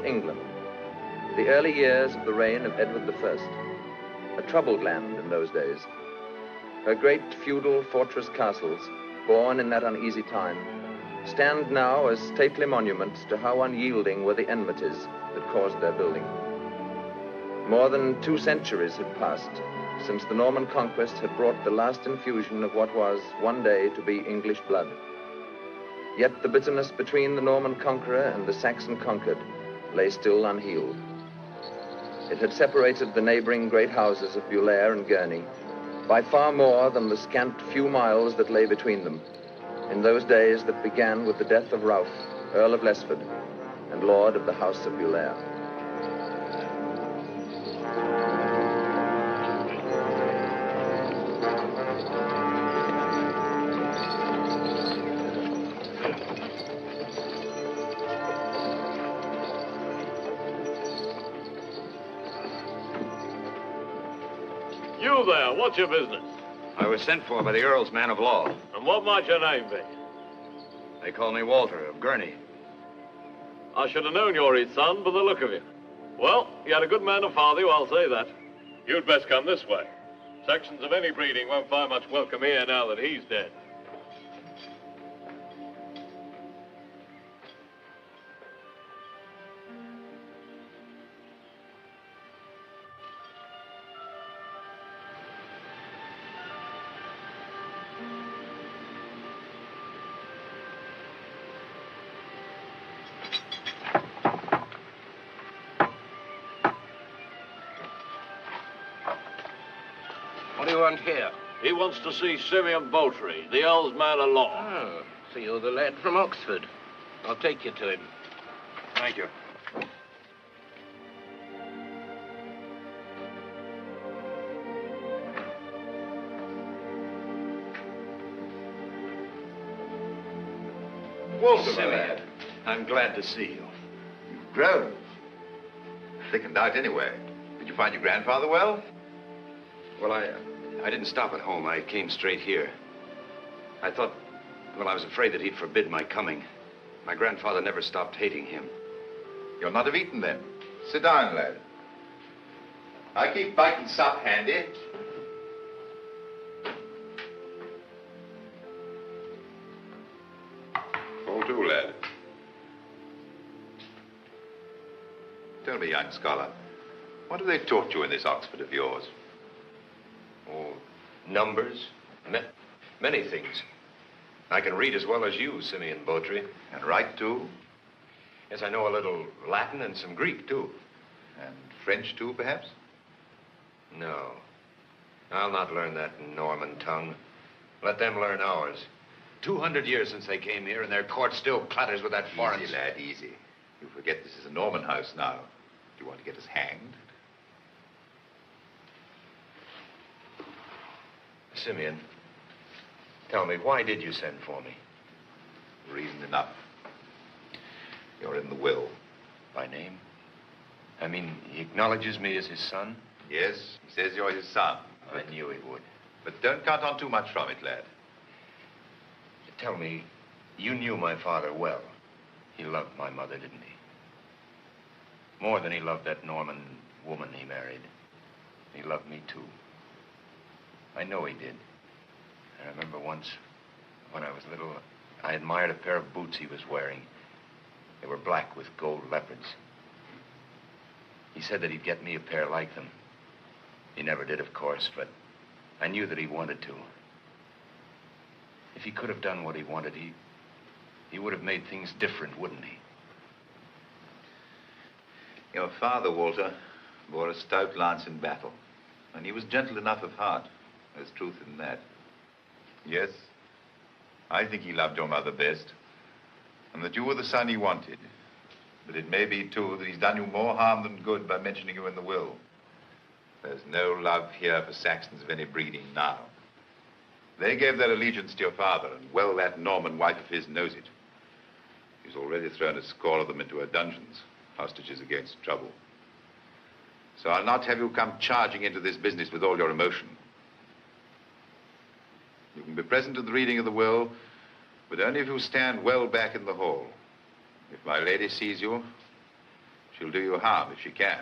medieval England, the early years of the reign of Edward I, a troubled land in those days. Her great feudal fortress castles, born in that uneasy time, stand now as stately monuments to how unyielding were the enmities that caused their building. More than 2 centuries had passed since the Norman conquest had brought the last infusion of what was one day to be English blood. Yet the bitterness between the Norman conqueror and the Saxon conquered lay still unhealed. It had separated the neighboring great houses of Bulair and Gurney by far more than the scant few miles that lay between them in those days that began with the death of Ralph, Earl of Lesford, and Lord of the House of Bulair. You there, what's your business? I was sent for by the Earl's man of law. And what might your name be? They call me Walter of Gurney. I should have known you're his son by the look of you. Well, you had a good man to father you, I'll say that. You'd best come this way. Sections of any breeding won't find much welcome here now that he's dead. What do you want here? He wants to see Simeon Bowtry, the Earl's man of law. Oh, so you're the lad from Oxford. I'll take you to him. Thank you. Walter, my Simeon, lad. I'm glad to see you. You've grown. Thickened out anyway. Did you find your grandfather well? Well, I didn't stop at home. I came straight here. I was afraid that he'd forbid my coming. My grandfather never stopped hating him. You'll not have eaten then. Sit down, lad. I keep bite and sup handy. Fall to, lad. Tell me, young scholar, what have they taught you in this Oxford of yours? Oh, numbers, many things. I can read as well as you, Simeon Bowtry. And write, too? Yes, I know a little Latin and some Greek, too. And French, too, perhaps? No. I'll not learn that Norman tongue. Let them learn ours. 200 years since they came here, and their court still clatters with that foreign... Easy, lad, easy. You forget this is a Norman house now. Do you want to get us hanged? Simeon, tell me, why did you send for me? Reason enough. You're in the will. By name? I mean, he acknowledges me as his son? Yes, he says you're his son. I knew he would. But don't count on too much from it, lad. Tell me, you knew my father well. He loved my mother, didn't he? More than he loved that Norman woman he married. He loved me, too. I know he did. I remember once, when I was little, I admired a pair of boots he was wearing. They were black with gold leopards. He said that he'd get me a pair like them. He never did, of course, but I knew that he wanted to. If he could have done what he wanted, he would have made things different, wouldn't he? Your father, Walter, bore a stout lance in battle, and he was gentle enough of heart. There's truth in that. Yes, I think he loved your mother best, and that you were the son he wanted. But it may be, too, that he's done you more harm than good by mentioning you in the will. There's no love here for Saxons of any breeding now. They gave their allegiance to your father, and well that Norman wife of his knows it. He's already thrown a score of them into her dungeons, hostages against trouble. So I'll not have you come charging into this business with all your emotion. You can be present at the reading of the will, but only if you stand well back in the hall. If my lady sees you, She'll do you harm if she can.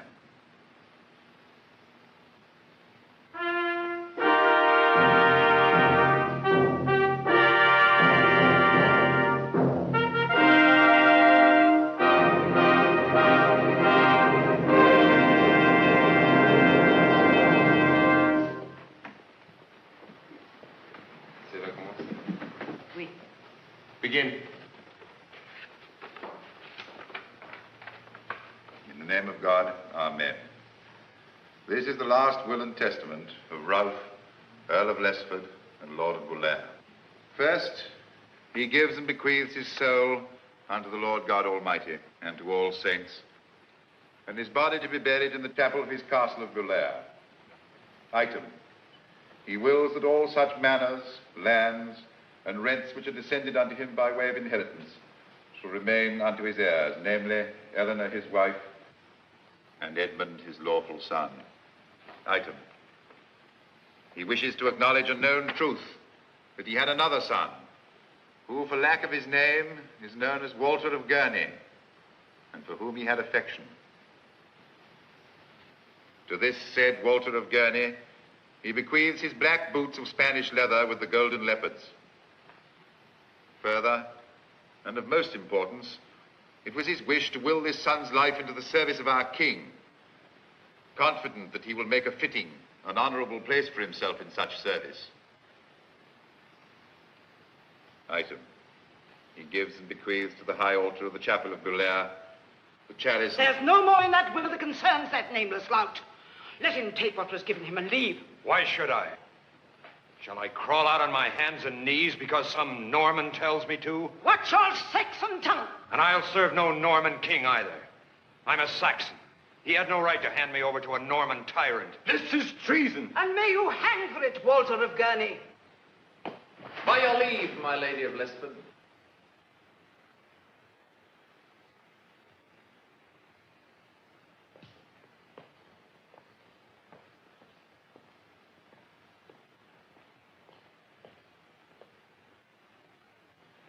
Begin. In the name of God, amen. This is the last will and testament of Ralph, Earl of Lesford and Lord of Bulair. First, he gives and bequeaths his soul unto the Lord God Almighty and to all saints, and his body to be buried in the chapel of his castle of Bulair. Item, he wills that all such manors, lands, and rents which are descended unto him by way of inheritance shall remain unto his heirs, namely, Eleanor his wife, and Edmund his lawful son. Item, he wishes to acknowledge a known truth, that he had another son, who for lack of his name is known as Walter of Gurney, and for whom he had affection. To this said Walter of Gurney, he bequeaths his black boots of Spanish leather with the golden leopards. Further, and of most importance, it was his wish to will this son's life into the service of our king, confident that he will make a fitting and honorable place for himself in such service. Item, he gives and bequeaths to the high altar of the chapel of Bulair the chalice. There's no more in that will that concerns that nameless lout. Let him take what was given him and leave. Why should I? Shall I crawl out on my hands and knees because some Norman tells me to? Watch your Saxon tongue. And I'll serve no Norman king either. I'm a Saxon. He had no right to hand me over to a Norman tyrant. This is treason. And may you hang for it, Walter of Gurney. By your leave, my lady of Lesford.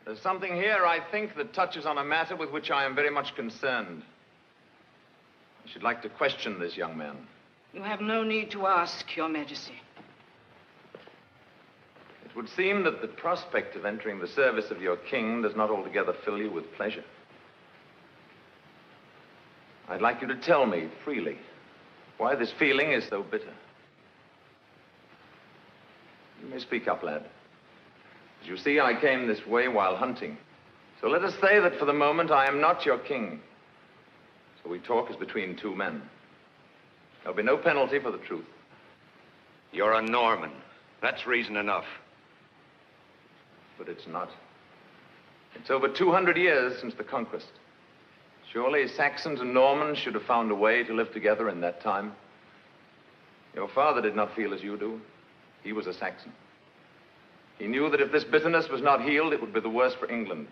There's something here, I think, that touches on a matter with which I am very much concerned. I should like to question this young man. You have no need to ask, Your Majesty. It would seem that the prospect of entering the service of your king does not altogether fill you with pleasure. I'd like you to tell me freely why this feeling is so bitter. You may speak up, lad. As you see, I came this way while hunting. So let us say that for the moment I am not your king. So we talk as between two men. There'll be no penalty for the truth. You're a Norman. That's reason enough. But it's not. It's over 200 years since the conquest. Surely Saxons and Normans should have found a way to live together in that time. Your father did not feel as you do. He was a Saxon. He knew that if this bitterness was not healed, it would be the worse for England.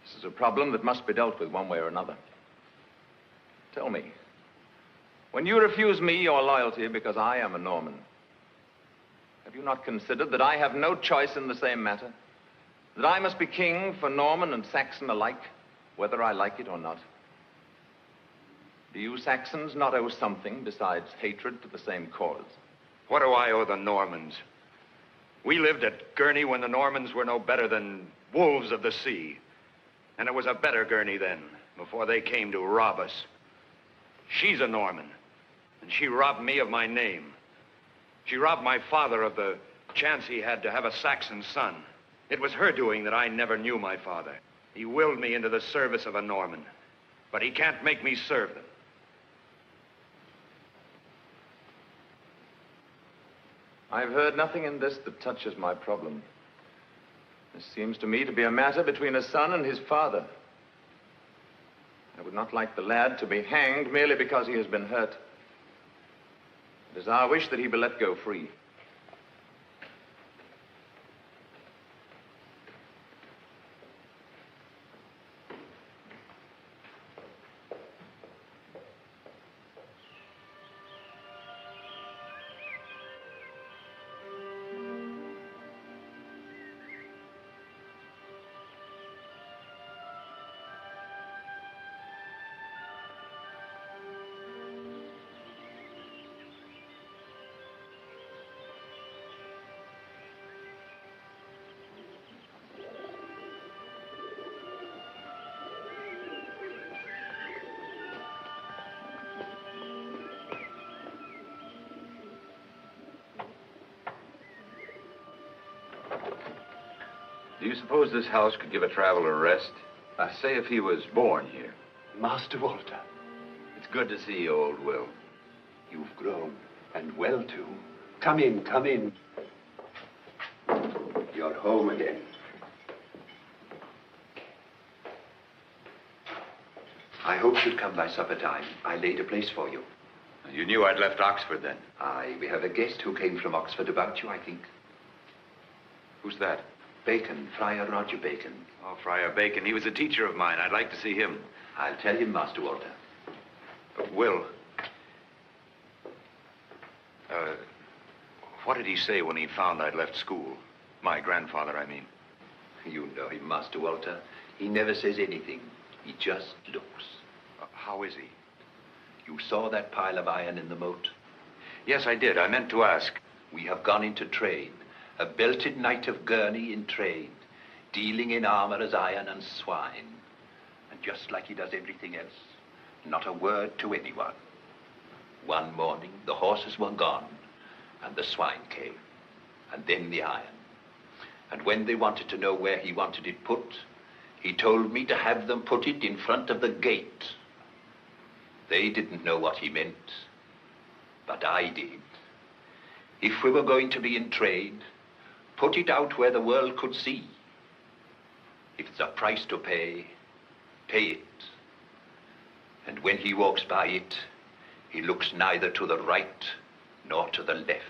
This is a problem that must be dealt with one way or another. Tell me, when you refuse me your loyalty because I am a Norman, have you not considered that I have no choice in the same matter? That I must be king for Norman and Saxon alike, whether I like it or not? Do you Saxons not owe something besides hatred to the same cause? What do I owe the Normans? We lived at Gurney when the Normans were no better than wolves of the sea. And it was a better Gurney then, before they came to rob us. She's a Norman, and she robbed me of my name. She robbed my father of the chance he had to have a Saxon son. It was her doing that I never knew my father. He willed me into the service of a Norman, but he can't make me serve them. I've heard nothing in this that touches my problem. This seems to me to be a matter between a son and his father. I would not like the lad to be hanged merely because he has been hurt. It is our wish that he be let go free. Do you suppose this house could give a traveler rest? Say if he was born here. Master Walter, It's good to see you, old Will. you've grown, and well, too. Come in, come in. You're home again. I hoped you'd come by supper time. I laid a place for you. You knew I'd left Oxford then. Aye, we have a guest who came from Oxford about you, I think. Who's that? Bacon, Friar Roger Bacon. Oh, Friar Bacon. He was a teacher of mine. I'd like to see him. I'll tell him, Master Walter. Will. What did he say when he found I'd left school? My grandfather, I mean. You know him, Master Walter. He never says anything. He just looks. How is he? You saw that pile of iron in the moat? Yes, I did. I meant to ask. We have gone into trade. A belted knight of Gurney in trade, dealing in armor as iron and swine. And just like he does everything else, not a word to anyone. One morning, the horses were gone, and the swine came, and then the iron. And when they wanted to know where he wanted it put, he told me to have them put it in front of the gate. They didn't know what he meant, but I did. If we were going to be in trade, put it out where the world could see. If it's a price to pay, pay it. And when he walks by it, he looks neither to the right nor to the left.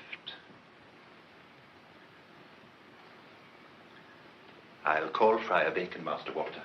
I'll call Friar Bacon, Master Walter.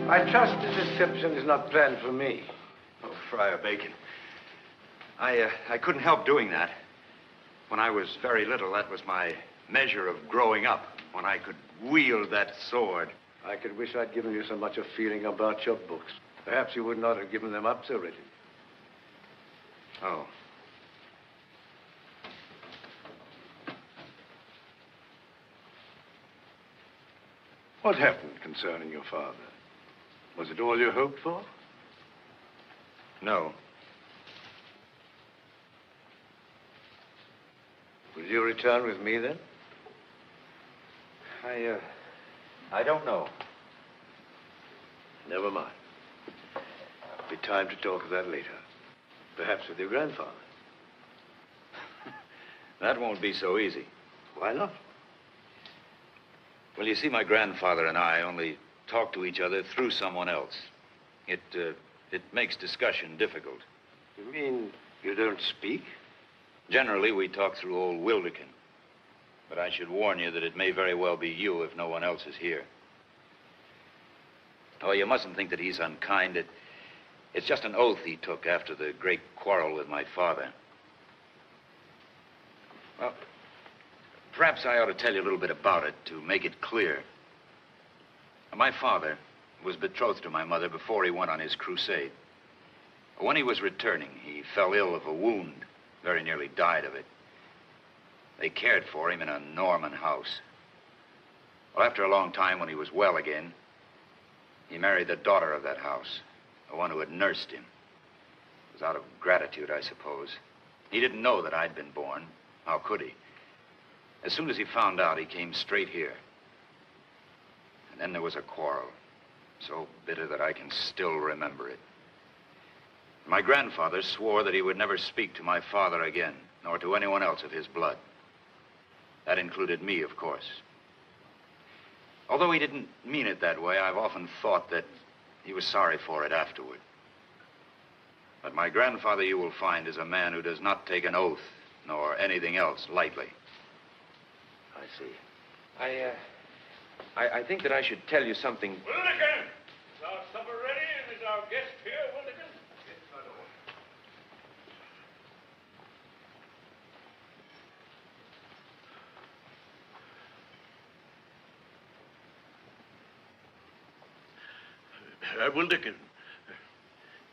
I trust this reception is not planned for me. Oh, Friar Bacon. I couldn't help doing that. When I was very little, that was my measure of growing up, when I could wield that sword. I could wish I'd given you so much of feeling about your books. Perhaps you would not have given them up so readily. Oh. What happened concerning your father? Was it all you hoped for? No. Will you return with me, then? I don't know. Never mind. There'll be time to talk of that later. Perhaps with your grandfather. That won't be so easy. Why not? Well, you see, my grandfather and I only talk to each other through someone else. It makes discussion difficult. You mean you don't speak? Generally, we talk through old Wilderkin. But I should warn you that it may very well be you if no one else is here. Oh, you mustn't think that he's unkind. It's just an oath he took after the great quarrel with my father. Well, perhaps I ought to tell you a little bit about it to make it clear. My father was betrothed to my mother before he went on his crusade. When he was returning, he fell ill of a wound, very nearly died of it. They cared for him in a Norman house. Well, after a long time, when he was well again, he married the daughter of that house, the one who had nursed him. It was out of gratitude, I suppose. He didn't know that I'd been born. How could he? As soon as he found out, he came straight here. And then there was a quarrel, so bitter that I can still remember it. My grandfather swore that he would never speak to my father again, nor to anyone else of his blood. That included me, of course. Although he didn't mean it that way, I've often thought that he was sorry for it afterward. But my grandfather, you will find, is a man who does not take an oath, nor anything else, lightly. I see. I think that I should tell you something. Willigan! Is our supper ready and is our guest here, Willigan? Yes, my lord. Willigan,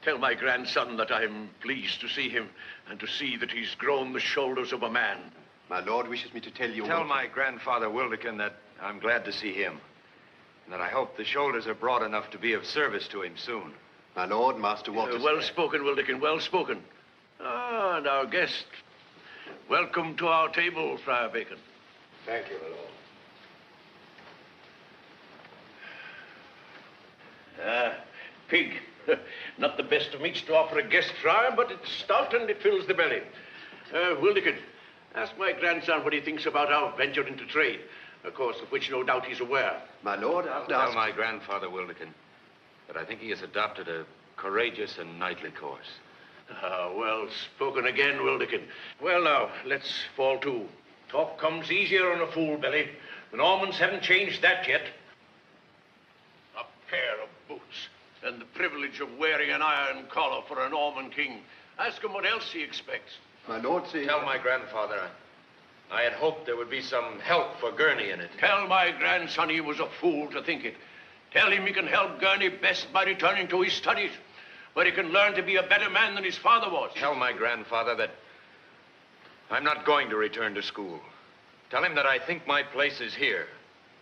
tell my grandson that I'm pleased to see him and to see that he's grown the shoulders of a man. My lord wishes me to tell you... Tell my grandfather Wildekin that I'm glad to see him, and that I hope the shoulders are broad enough to be of service to him soon. My lord, Master Walter... Well spoken, Wildekin, well spoken. Ah, and our guest. Welcome to our table, Friar Bacon. Thank you, my lord. Pig. Not the best of meats to offer a guest, Friar, but it's stout and it fills the belly. Wildekin, ask my grandson what he thinks about our venture into trade, of course, of which no doubt he's aware. My lord, I'll tell my grandfather Wildekin that I think he has adopted a courageous and knightly course. Well spoken again, Wildekin. Well, now, let's fall to. Talk comes easier on a full belly. The Normans haven't changed that yet. A pair of boots and the privilege of wearing an iron collar for a Norman king. Ask him what else he expects. My lord, see... Tell my grandfather I had hoped there would be some help for Gurney in it. Tell my grandson he was a fool to think it. Tell him he can help Gurney best by returning to his studies, where he can learn to be a better man than his father was. Tell my grandfather that I'm not going to return to school. Tell him that I think my place is here,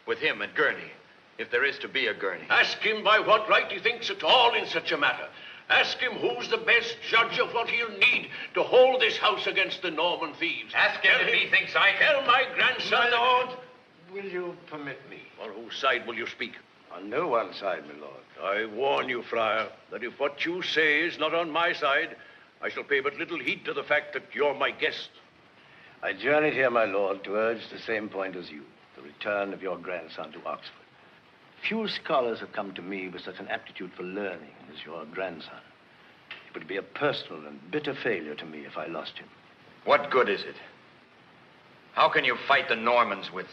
with him at Gurney, if there is to be a Gurney. Ask him by what right he thinks at all in such a matter. Ask him who's the best judge of what he'll need to hold this house against the Norman thieves. Ask him if he thinks I can. Tell my grandson... My lord, will you permit me? On whose side will you speak? On no one side, my lord. I warn you, Friar, that if what you say is not on my side, I shall pay but little heed to the fact that you're my guest. I journeyed here, my lord, to urge the same point as you, the return of your grandson to Oxford. Few scholars have come to me with such an aptitude for learning as your grandson. It would be a personal and bitter failure to me if I lost him. What good is it? How can you fight the Normans with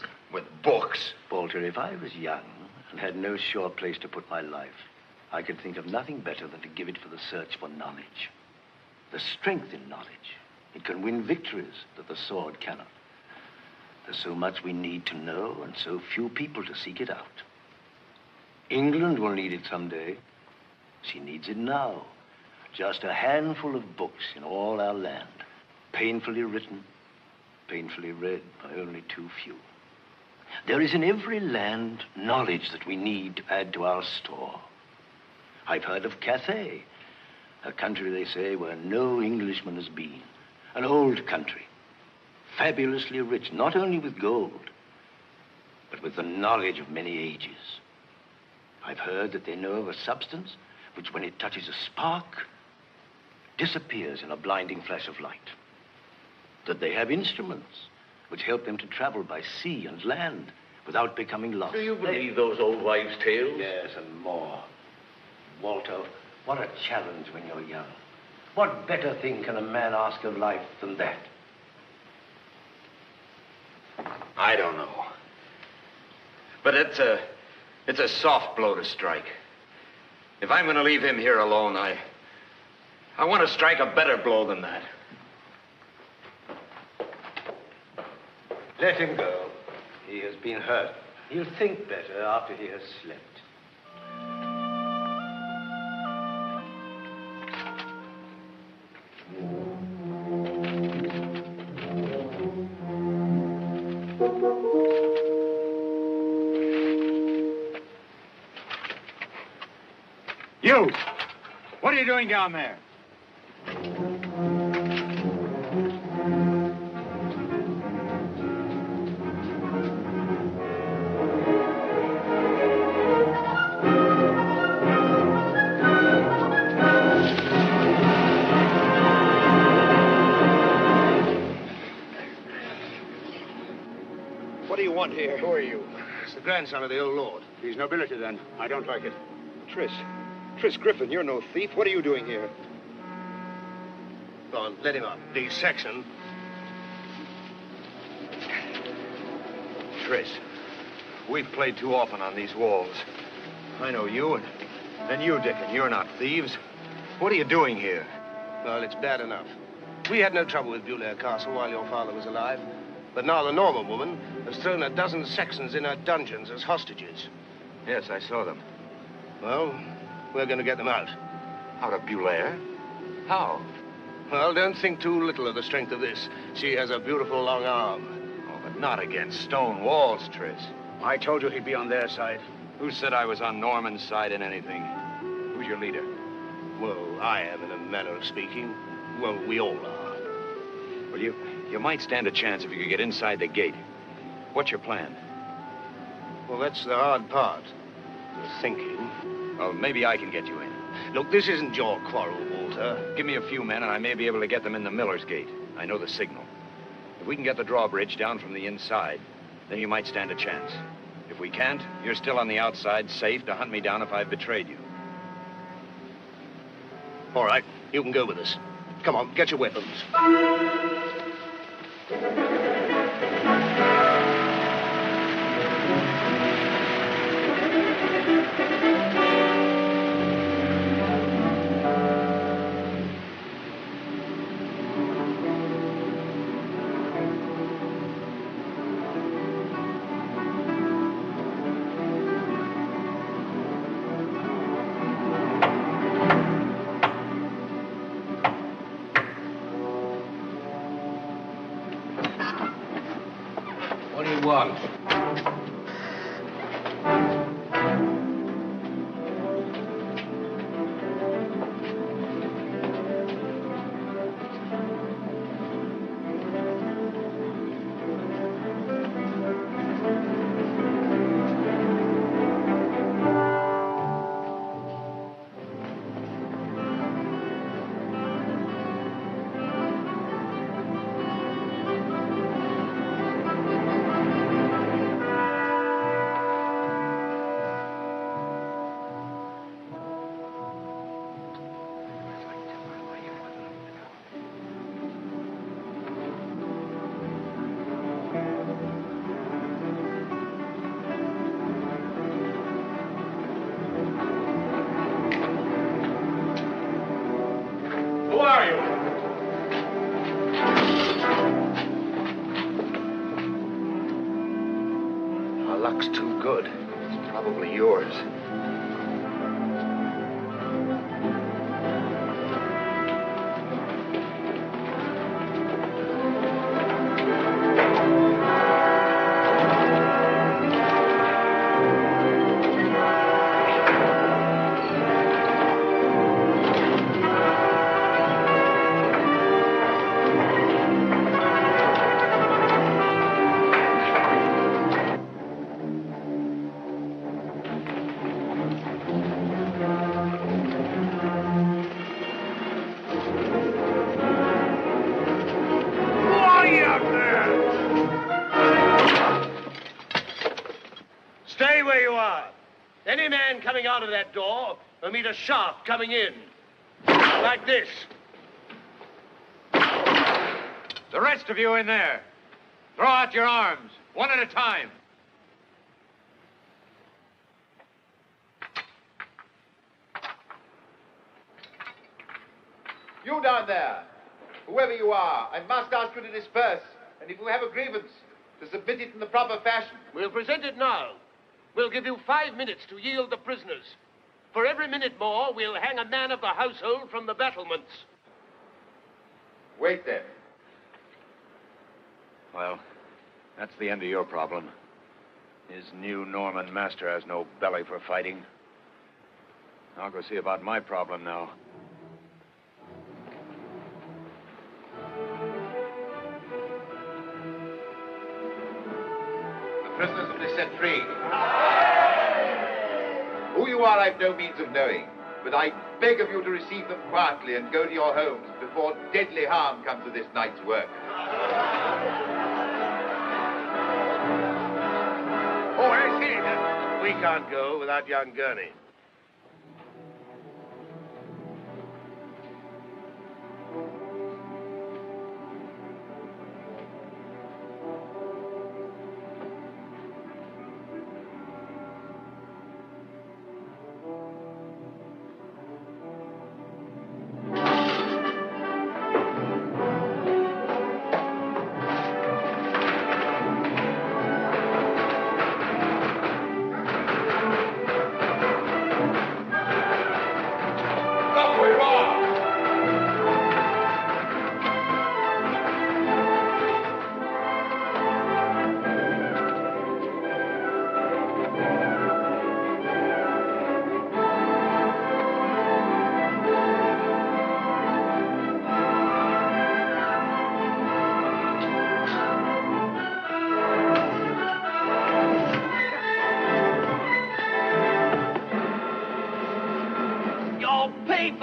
books? Walter, if I was young and had no sure place to put my life, I could think of nothing better than to give it for the search for knowledge. The strength in knowledge. It can win victories that the sword cannot. There's so much we need to know and so few people to seek it out. England will need it someday. She needs it now. Just a handful of books in all our land. Painfully written, painfully read by only too few. There is in every land knowledge that we need to add to our store. I've heard of Cathay, a country, they say, where no Englishman has been. An old country, fabulously rich, not only with gold, but with the knowledge of many ages. I've heard that they know of a substance which, when it touches a spark, disappears in a blinding flash of light. That they have instruments which help them to travel by sea and land without becoming lost. Do you believe those old wives' tales? Yes, and more. Walter, what a challenge when you're young. What better thing can a man ask of life than that? I don't know. But it's a soft blow to strike. If I'm going to leave him here alone, I want to strike a better blow than that. Let him go. He has been hurt. He'll think better after he has slept. You! What are you doing down there? What do you want here? Who are you? It's the grandson of the old lord. He's nobility, then. I don't like it. Tris Griffin, you're no thief. What are you doing here? Go on, let him up. The Saxon. Tris, We've played too often on these walls. I know you, and you, Dickon. You're not thieves. What are you doing here? Well, it's bad enough. We had no trouble with Bulair Castle while your father was alive. But now the Norman woman has thrown a dozen Saxons in her dungeons as hostages. Yes, I saw them. Well, we're going to get them out. Out of Bulair? How? Well, don't think too little of the strength of this. She has a beautiful long arm. Oh, but not against stone walls, Tris. I told you he'd be on their side. Who said I was on Norman's side in anything? Who's your leader? Well, I am, in a manner of speaking. Well, we all are. Well, you might stand a chance if you could get inside the gate. What's your plan? Well, that's the hard part. The thinking. Well, maybe I can get you in. Look, this isn't your quarrel, Walter. Give me a few men, and I may be able to get them in the Miller's Gate. I know the signal. If we can get the drawbridge down from the inside, then you might stand a chance. If we can't, you're still on the outside, safe to hunt me down if I've betrayed you. All right, you can go with us. Come on, get your weapons. What do you want? Luck's too good. It's probably yours. Stay where you are. Any man coming out of that door will meet a shaft coming in. Like this. The rest of you in there, throw out your arms, one at a time. You down there, whoever you are, I must ask you to disperse. And if you have a grievance, to submit it in the proper fashion. We'll present it now. We'll give you 5 minutes to yield the prisoners. For every minute more, we'll hang a man of the household from the battlements. Wait then. Well, that's the end of your problem. His new Norman master has no belly for fighting. I'll go see about my problem now. Prisoners will be set free. Who you are, I've no means of knowing, but I beg of you to receive them quietly and go to your homes before deadly harm comes to this night's work. Oh, I see. We can't go without young Gurney.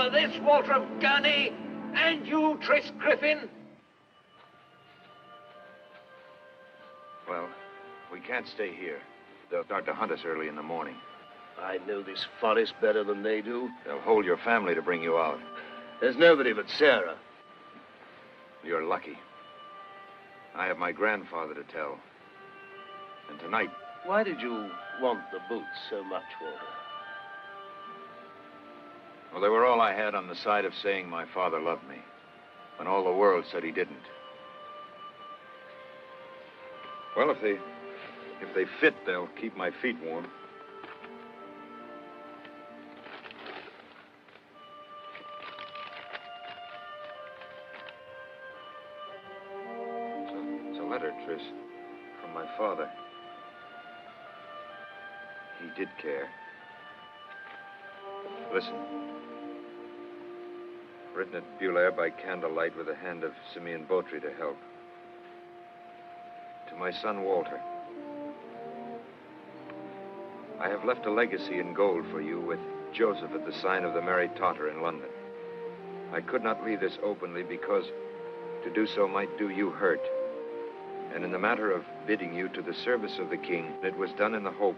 for this, Walter of Gurney? And you, Tris Griffin? Well, we can't stay here. They'll start to hunt us early in the morning. I know this forest better than they do. They'll hold your family to bring you out. There's nobody but Sarah. You're lucky. I have my grandfather to tell. And tonight... Why did you want the boots so much, Walter? Well, they were all I had on the side of saying my father loved me, when all the world said he didn't. Well, if they fit, they'll keep my feet warm. It's a letter, Tris, from my father. He did care. Listen. Written at Bulair by candlelight with the hand of Simeon Botry to help. To my son, Walter. I have left a legacy in gold for you with Joseph at the sign of the Mary Totter in London. I could not leave this openly because to do so might do you hurt. And in the matter of bidding you to the service of the king, it was done in the hope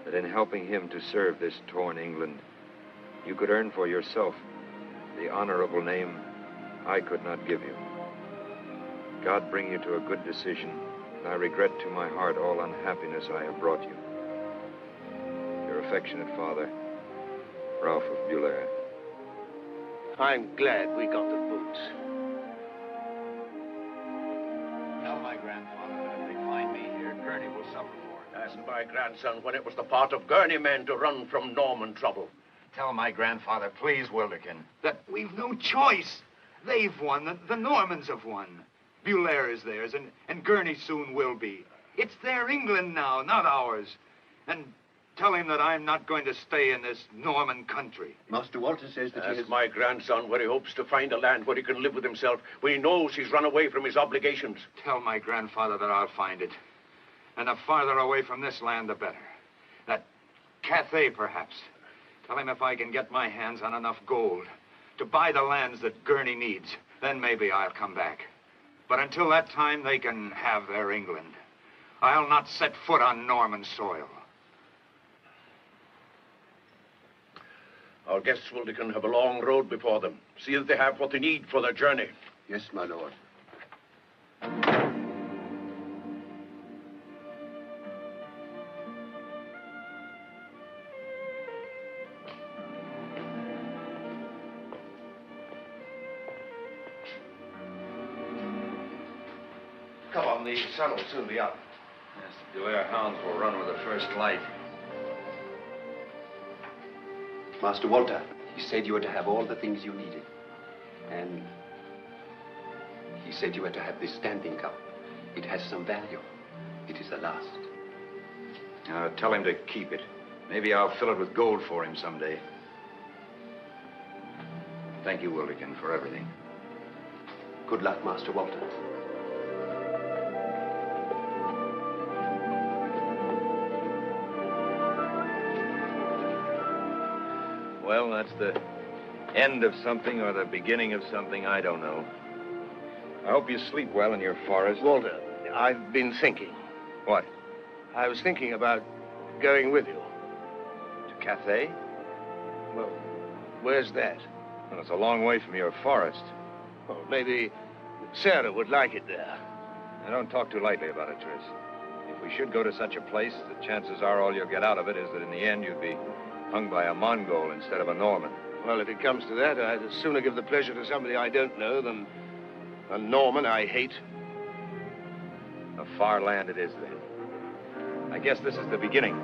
that in helping him to serve this torn England, you could earn for yourself the honorable name I could not give you. God bring you to a good decision, and I regret to my heart all unhappiness I have brought you. Your affectionate father, Ralph of Bulair. I'm glad we got the boots. Tell my grandfather that if they find me here, Gurney will suffer for it. Ask my grandson when it was the part of Gurney men to run from Norman trouble. Tell my grandfather, please, Wilderkin. That we've no choice. They've won. The Normans have won. Bulair is theirs, and Gurney soon will be. It's their England now, not ours. And tell him that I'm not going to stay in this Norman country. Master Walter says that he Ask has... my grandson where he hopes to find a land where he can live with himself, when he knows he's run away from his obligations. Tell my grandfather that I'll find it. And the farther away from this land, the better. That Cathay, perhaps. Tell him if I can get my hands on enough gold to buy the lands that Gurney needs, then maybe I'll come back. But until that time, they can have their England. I'll not set foot on Norman soil. Our guests, Wilderkin, have a long road before them. See that they have what they need for their journey. Yes, my lord. Come on, the sun will soon be up. Yes, the Bulair hounds will run with the first light. Master Walter, he said you were to have all the things you needed. And he said you were to have this standing cup. It has some value. It is the last. Tell him to keep it. Maybe I'll fill it with gold for him someday. Thank you, Wilderkin, for everything. Good luck, Master Walter. Well, that's the end of something or the beginning of something, I don't know. I hope you sleep well in your forest. Walter, I've been thinking. What? I was thinking about going with you. To Cathay? Well, where's that? Well, it's a long way from your forest. Well, maybe Sarah would like it there. Now, don't talk too lightly about it, Tris. If we should go to such a place, the chances are all you'll get out of it is that in the end you'd be hung by a Mongol instead of a Norman. Well, if it comes to that, I'd as sooner give the pleasure to somebody I don't know than a Norman I hate. A far land it is, then. I guess this is the beginning.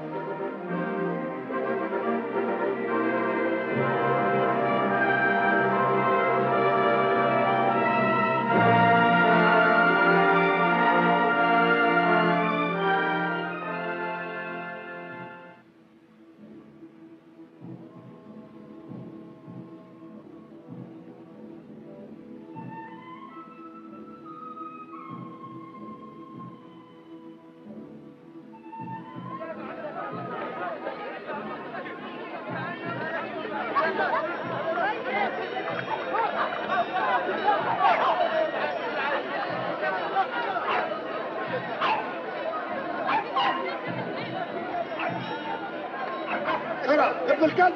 ابن الكلب.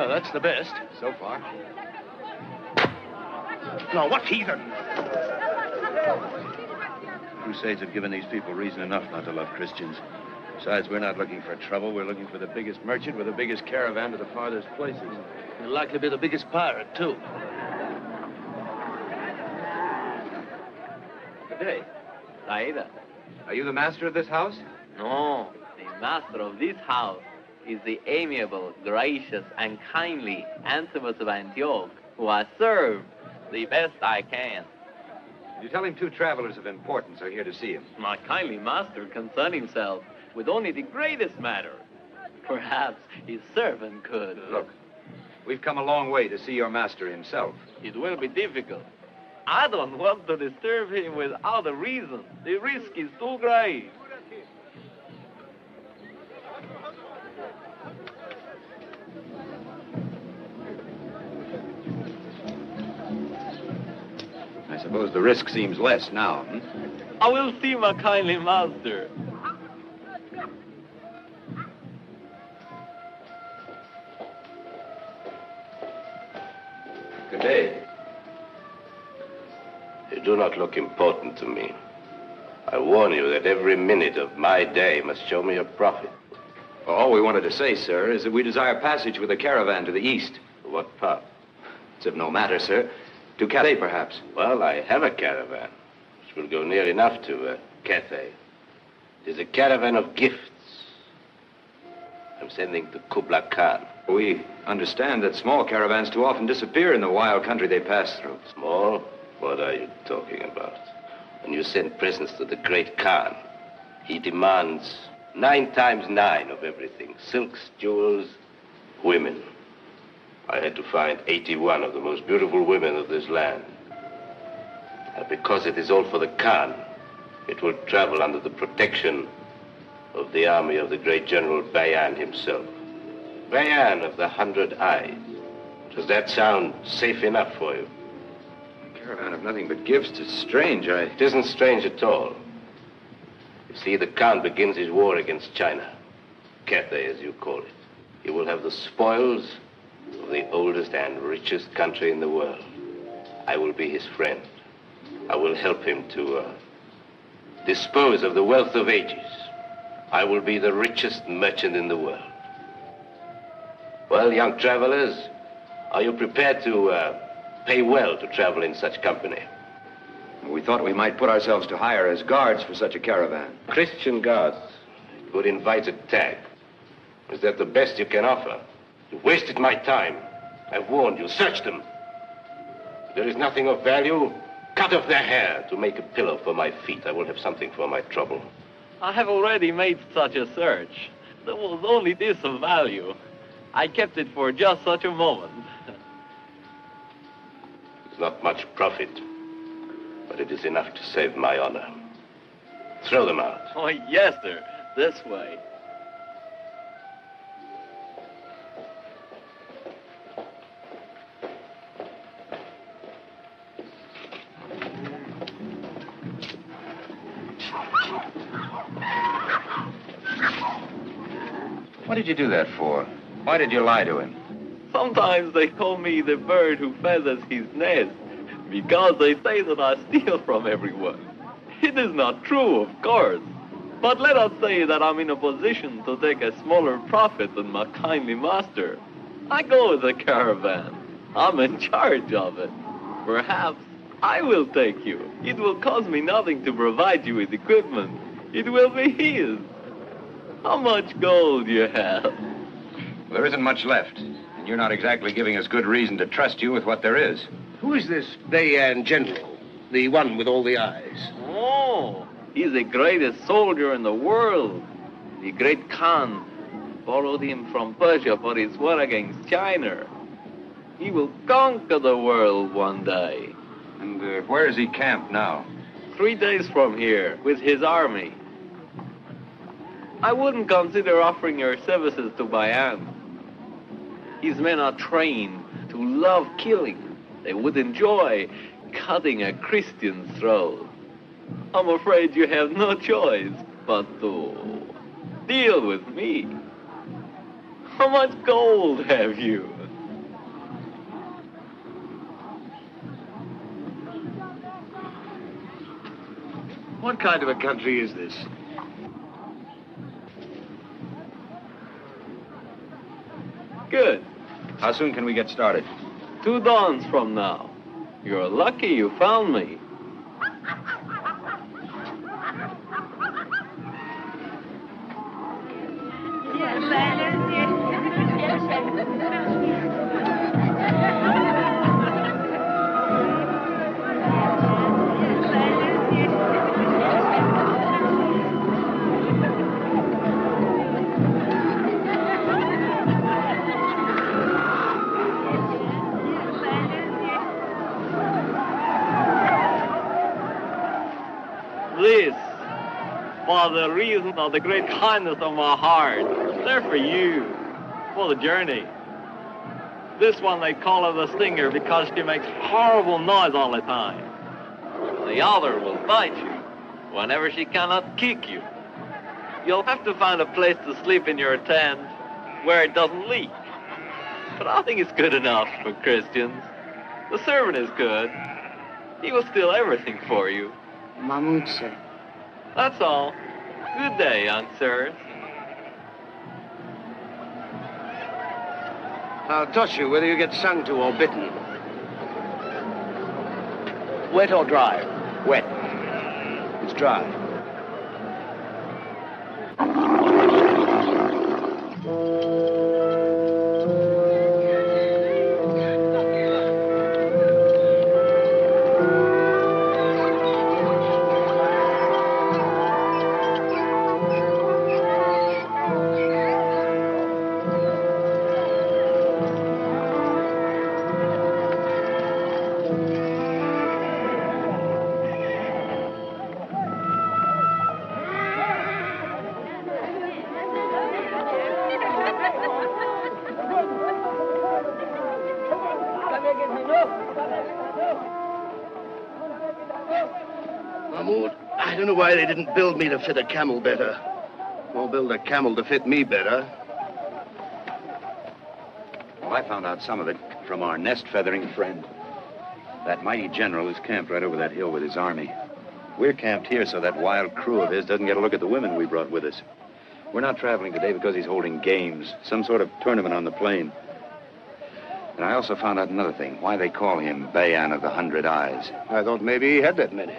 Oh, that's the best. So far. Now, what heathen? Crusades have given these people reason enough not to love Christians. Besides, we're not looking for trouble. We're looking for the biggest merchant with the biggest caravan to the farthest places. You'll likely be the biggest pirate, too. Good day. Saida. Are you the master of this house? No, the master of this house is the amiable, gracious, and kindly Antimus of Antioch, who I serve the best I can. You tell him 2 travelers of importance are here to see him. My kindly master concern himself with only the greatest matter. Perhaps his servant could. Look, we've come a long way to see your master himself. It will be difficult. I don't want to disturb him without a reason. The risk is too great. I suppose the risk seems less now, I will see my kindly master. Good day. You do not look important to me. I warn you that every minute of my day must show me a profit. Well, all we wanted to say, sir, is that we desire passage with a caravan to the east. What part? It's of no matter, sir. To Cathay, perhaps. Well, I have a caravan, which will go near enough to Cathay. It is a caravan of gifts. I'm sending to Kubla Khan. We understand that small caravans too often disappear in the wild country they pass through. Small? What are you talking about? When you send presents to the great Khan, he demands 9 times 9 of everything. Silks, jewels, women. I had to find 81 of the most beautiful women of this land. And because it is all for the Khan, it will travel under the protection of the army of the great General Bayan himself. Bayan of the 100 Eyes. Does that sound safe enough for you? A caravan of nothing but gifts. It's strange. It isn't strange at all. You see, the Khan begins his war against China. Cathay, as you call it. He will have the spoils of the oldest and richest country in the world. I will be his friend. I will help him to dispose of the wealth of ages. I will be the richest merchant in the world. Well, young travelers, are you prepared to pay well to travel in such company? We thought we might put ourselves to hire as guards for such a caravan. Christian guards. It would invite a tag. Is that the best you can offer? You wasted my time. I've warned you. Search them. If there is nothing of value, cut off their hair to make a pillow for my feet. I will have something for my trouble. I have already made such a search. There was only this of value. I kept it for just such a moment. It's not much profit, but it is enough to save my honor. Throw them out. Oh, yes, sir. This way. What did you do that for? Why did you lie to him? Sometimes they call me the bird who feathers his nest, because they say that I steal from everyone. It is not true, of course. But let us say that I'm in a position to take a smaller profit than my kindly master. I go with the caravan. I'm in charge of it. Perhaps I will take you. It will cost me nothing to provide you with equipment. It will be his. How much gold do you have? Well, there isn't much left. And you're not exactly giving us good reason to trust you with what there is. Who is this Bayan general? The one with all the eyes? Oh, he's the greatest soldier in the world. The great Khan borrowed him from Persia for his war against China. He will conquer the world one day. And where is he camped now? 3 days from here, with his army. I wouldn't consider offering your services to Bayan. His men are trained to love killing. They would enjoy cutting a Christian's throat. I'm afraid you have no choice but to deal with me. How much gold have you? What kind of a country is this? Good. How soon can we get started? 2 dawns from now. You're lucky you found me. This, for the reason of the great kindness of my heart, they're for you, for the journey. This one they call her the singer because she makes horrible noise all the time. The other will bite you whenever she cannot kick you. You'll have to find a place to sleep in your tent where it doesn't leak. But I think it's good enough for Christians. The servant is good. He will steal everything for you. Mahmoud, sir. That's all. Good day, young sirs. I'll toss you whether you get sung to or bitten. Wet or dry? Wet. It's dry. Mahmoud, I don't know why they didn't build me to fit a camel better. Or build a camel to fit me better. Well, I found out some of it from our nest-feathering friend. That mighty general is camped right over that hill with his army. We're camped here so that wild crew of his doesn't get a look at the women we brought with us. We're not traveling today because he's holding games, some sort of tournament on the plain. And I also found out another thing, why they call him Bayan of the 100 Eyes. I thought maybe he had that many.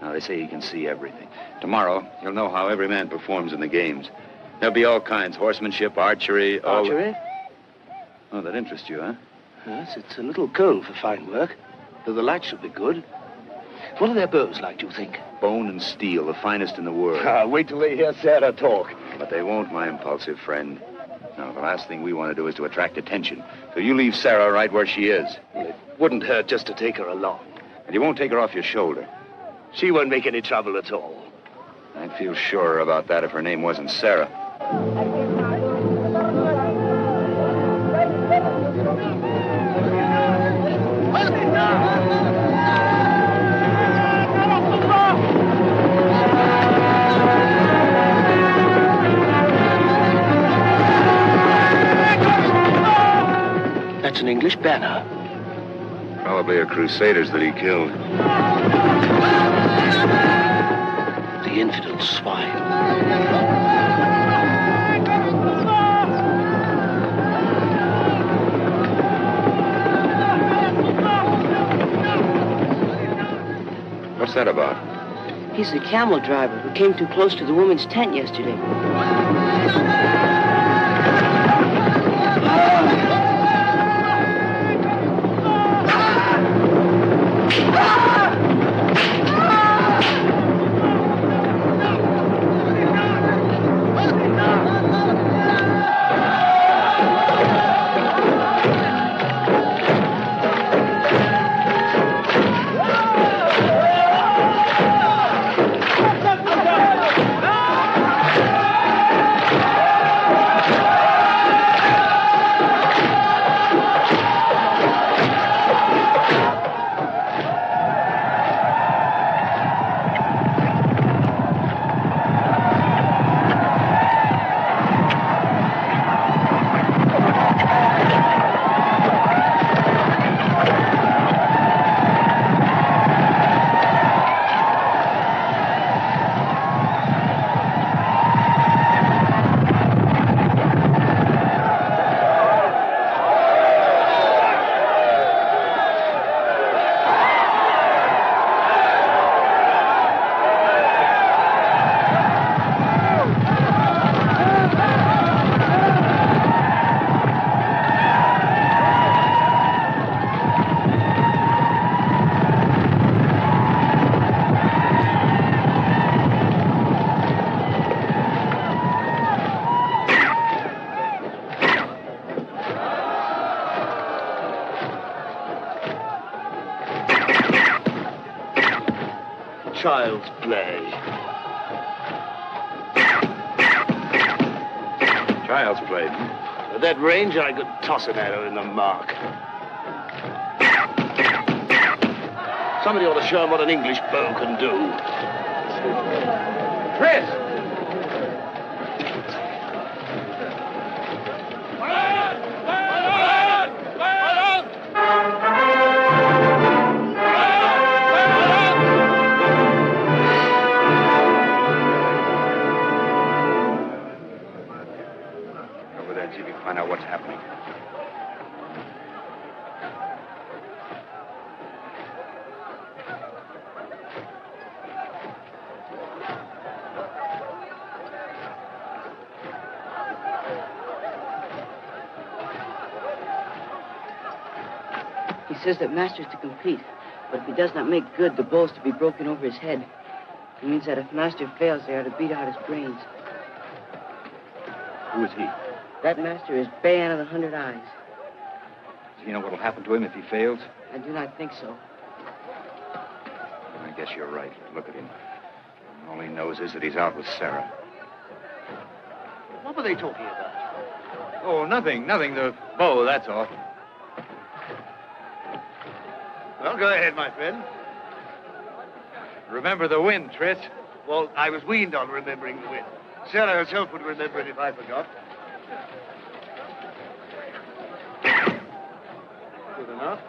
Now, they say he can see everything. Tomorrow, you'll know how every man performs in the games. There'll be all kinds, horsemanship, archery, all... Archery? Oh, that interests you, huh? Yes, it's a little cold for fine work. Though the light should be good. What are their bows like, do you think? Bone and steel, the finest in the world. Wait till they hear Sarah talk. But they won't, my impulsive friend. No, the last thing we want to do is to attract attention. So you leave Sarah right where she is. It wouldn't hurt just to take her along. And you won't take her off your shoulder. She won't make any trouble at all. I'd feel surer about that if her name wasn't Sarah. That's an English banner. Probably a crusaders that he killed. The infidel swine. What's that about? He's the camel driver who came too close to the woman's tent yesterday. child's play. Child's play. At that range, I could toss an arrow in the mark. Somebody ought to show him what an English bow can do. Chris! Over there and see if you can find out what's happening. He says that Master's to compete, but if he does not make good, the bow's to be broken over his head. It means that if Master fails, they are to beat out his brains. Who is he? That Master is Bayan of the 100 Eyes. Does he know what will happen to him if he fails? I do not think so. I guess you're right. Look at him. All he knows is that he's out with Sarah. What were they talking about? Oh, nothing. The bow, that's all. Well, go ahead, my friend. Remember the wind, Tris. Well, I was weaned on remembering the wind. Sarah herself would remember it if I forgot. Good enough.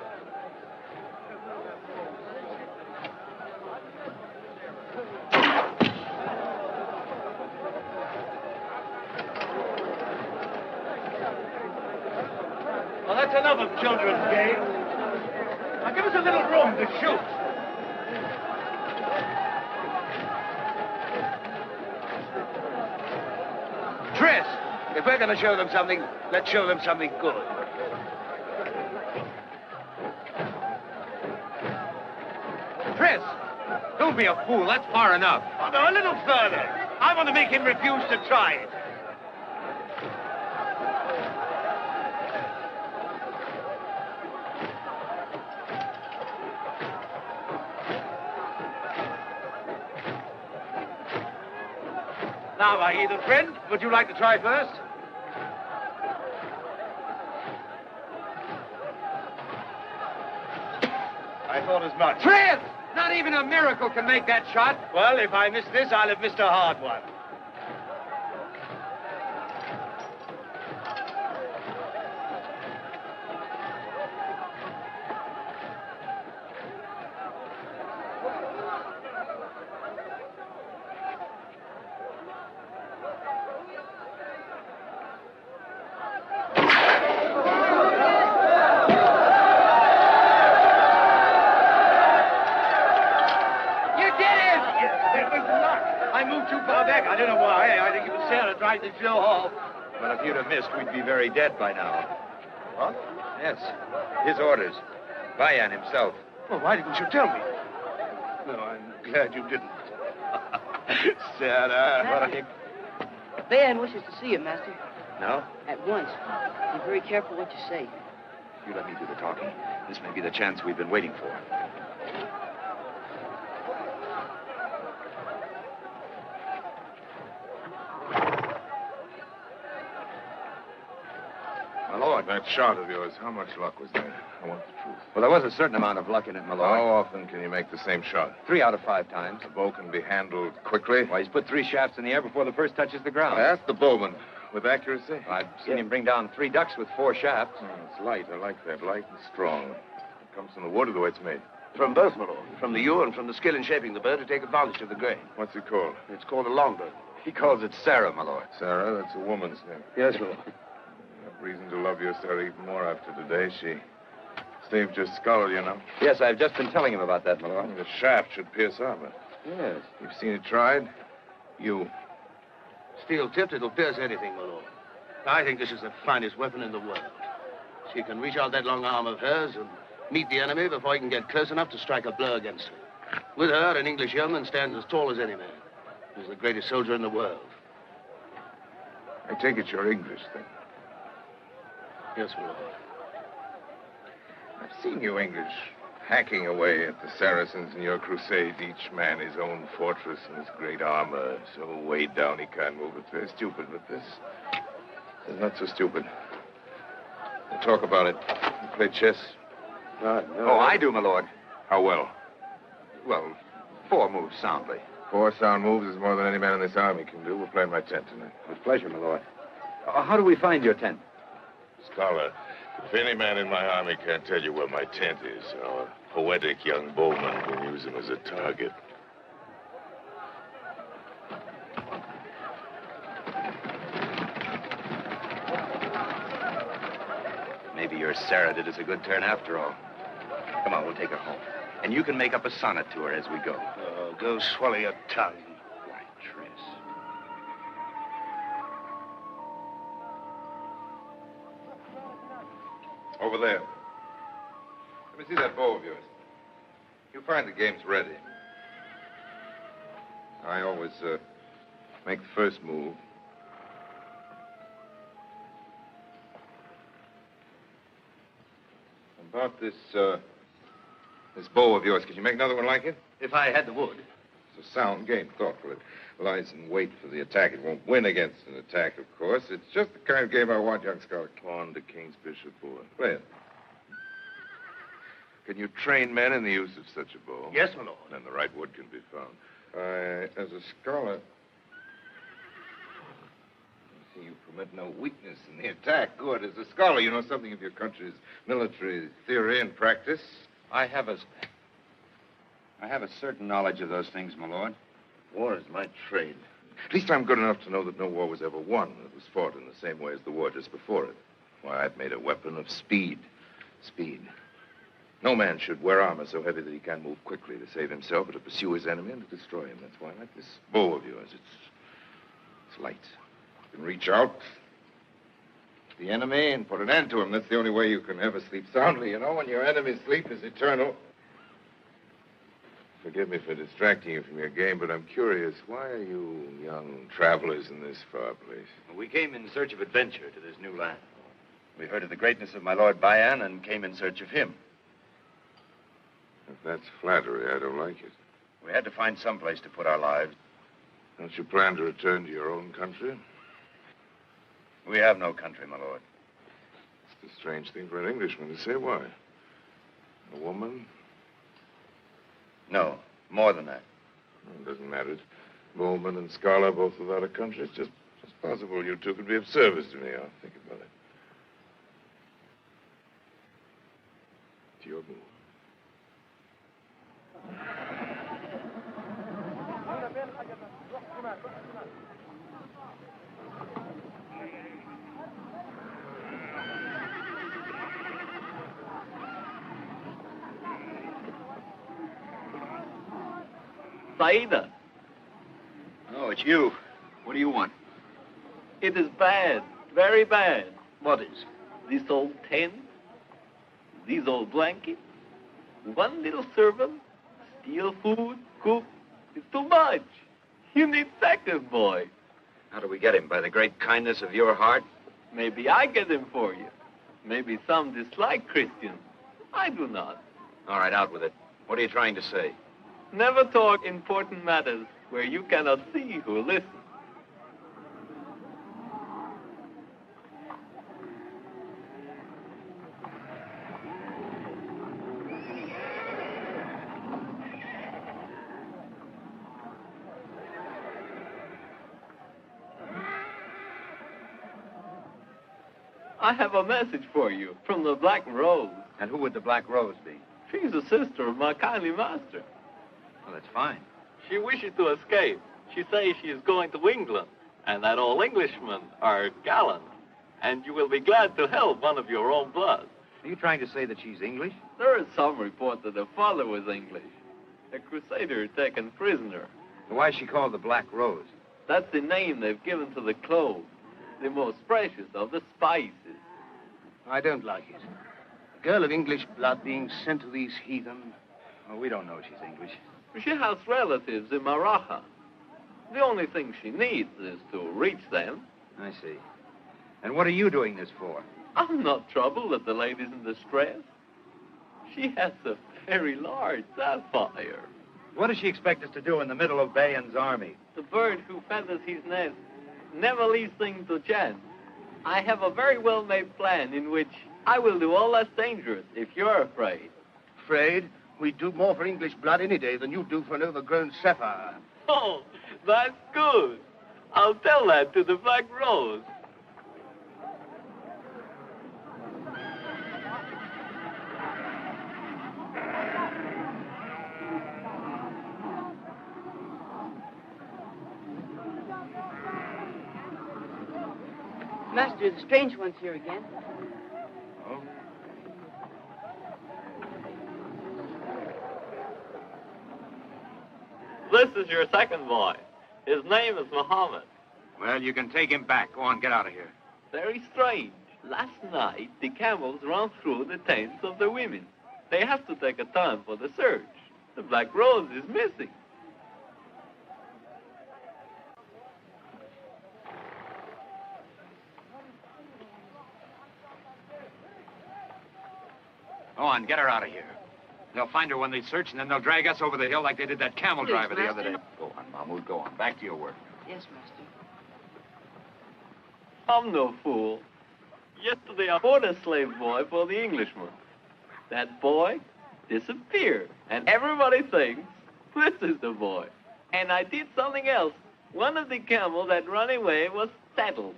Well, that's enough of children's games. Now give us a little room to shoot. Tris, if we're going to show them something, let's show them something good. Tris! Don't be a fool. That's far enough. Oh, no, a little further. I want to make him refuse to try it. Now, my heathen friend, would you like to try first? I thought as much. Tris! Not even a miracle can make that shot. Well, if I miss this, I'll have missed a hard one. I don't know why. I think it was Sarah trying to show off. But if you'd have missed, we'd be very dead by now. What? Yes. His orders. Bayan himself. Well, why didn't you tell me? No, I'm glad you didn't. Sarah. What a... Bayan wishes to see you, Master. No? At once. Be very careful what you say. You let me do the talking. This may be the chance we've been waiting for. My lord, that shot of yours, how much luck was there? I want the truth. Well, there was a certain amount of luck in it, my lord. How often can you make the same shot? 3 out of 5 times. The bow can be handled quickly? Why, he's put 3 shafts in the air before the first touches the ground. I asked the bowman. With accuracy? I've seen him bring down 3 ducks with 4 shafts. Oh, it's light. I like that. Light and strong. It comes from the wood or the way it's made? From both, my lord. From the yew and from the skill in shaping the bird to take advantage of the grain. What's it called? It's called a longbow. He calls it Sarah, my lord. Sarah? That's a woman's name. Yes, Lord. I have reason to love your Sarah even more after today. She saved your skull, you know. Yes, I've just been telling him about that, my lord. The shaft should pierce armor. Yes. You've seen it tried? You. Steel tipped, it'll pierce anything, my lord. I think this is the finest weapon in the world. She can reach out that long arm of hers and meet the enemy before he can get close enough to strike a blow against her. With her, an English yeoman stands as tall as any man. He's the greatest soldier in the world. I take it you're English, then. Yes, my lord. I've seen you English hacking away at the Saracens in your crusades, each man his own fortress and his great armor, so weighed down he can't move. It's very stupid, but this is not so stupid. We'll talk about it. You play chess? No. Oh, I do, my lord. How well? Well, 4 moves soundly. 4 sound moves is more than any man in this army can do. We'll play in my tent tonight. With pleasure, my lord. How do we find your tent? Scholar, if any man in my army can't tell you where my tent is, our poetic young bowman can use him as a target. Maybe your Sarah did us a good turn after all. Come on, we'll take her home. And you can make up a sonnet to her as we go. Oh, go swallow your tongue. Right, Tris. Over there. Let me see that bow of yours. You find the game's ready. I always make the first move. About this bow of yours, could you make another one like it? If I had the wood. It's a sound game, thoughtful. It lies in wait for the attack. It won't win against an attack, of course. It's just the kind of game I want, young scholar. Pawn to King's Bishop, boy. Play it. Can you train men in the use of such a bow? Yes, my lord. Then the right wood can be found. As a scholar, you permit no weakness in the attack. Good. As a scholar, you know something of your country's military theory and practice. I have a certain knowledge of those things, my lord. War is my trade. At least I'm good enough to know that no war was ever won. It was fought in the same way as the war just before it. Why, I've made a weapon of speed. Speed. No man should wear armor so heavy that he can't move quickly to save himself or to pursue his enemy and to destroy him. That's why I like this bow of yours. It's light. You can reach out to the enemy and put an end to him. That's the only way you can ever sleep soundly, you know, when your enemy's sleep is eternal. Forgive me for distracting you from your game, but I'm curious. Why are you young travelers in this far place? We came in search of adventure to this new land. We heard of the greatness of my Lord Bayan and came in search of him. If that's flattery, I don't like it. We had to find some place to put our lives. Don't you plan to return to your own country? We have no country, my lord. It's a strange thing for an Englishman to say. Why? A woman? No, more than that. It doesn't matter. Bowman and scholar both without a country. It's just possible you two could be of service to me. I'll think about it. It's your move. Saida. Oh, it's you. What do you want? It is bad, very bad. What is? This old tent, these old blankets, one little servant, steal food, cook. It's too much. You need second, boy. How do we get him? By the great kindness of your heart? Maybe I get him for you. Maybe some dislike Christians. I do not. All right, out with it. What are you trying to say? Never talk important matters where you cannot see who listens. I have a message for you from the Black Rose. And who would the Black Rose be? She's a sister of my kindly master. Well, that's fine. She wishes to escape. She says she is going to England, and that all Englishmen are gallant, and you will be glad to help one of your own blood. Are you trying to say that she's English? There is some report that her father was English, a crusader taken prisoner. Why is she called the Black Rose? That's the name they've given to the clove, the most precious of the spices. I don't like it. A girl of English blood being sent to these heathen. Oh, we don't know she's English. She has relatives in Maraja. The only thing she needs is to reach them. I see. And what are you doing this for? I'm not troubled that the lady's in distress. She has a very large sapphire. What does she expect us to do in the middle of Bayan's army? The bird who feathers his nest never leaves things to chance. I have a very well-made plan in which I will do all that's dangerous if you're afraid. Afraid? We'd do more for English blood any day than you do for an overgrown sapphire. Oh, that's good. I'll tell that to the Black Rose. Master, the strange one's here again. Oh? This is your second boy. His name is Muhammad. Well, you can take him back. Go on, get out of here. Very strange. Last night, the camels ran through the tents of the women. They have to take a time for the search. The Black Rose is missing. Go on, get her out of here. They'll find her when they search, and then they'll drag us over the hill like they did that camel driver the other day. Go on, Mahmoud, go on. Back to your work. Yes, Master. I'm no fool. Yesterday, I bought a slave boy for the Englishman. That boy disappeared, and everybody thinks this is the boy. And I did something else. One of the camels that ran away was saddled.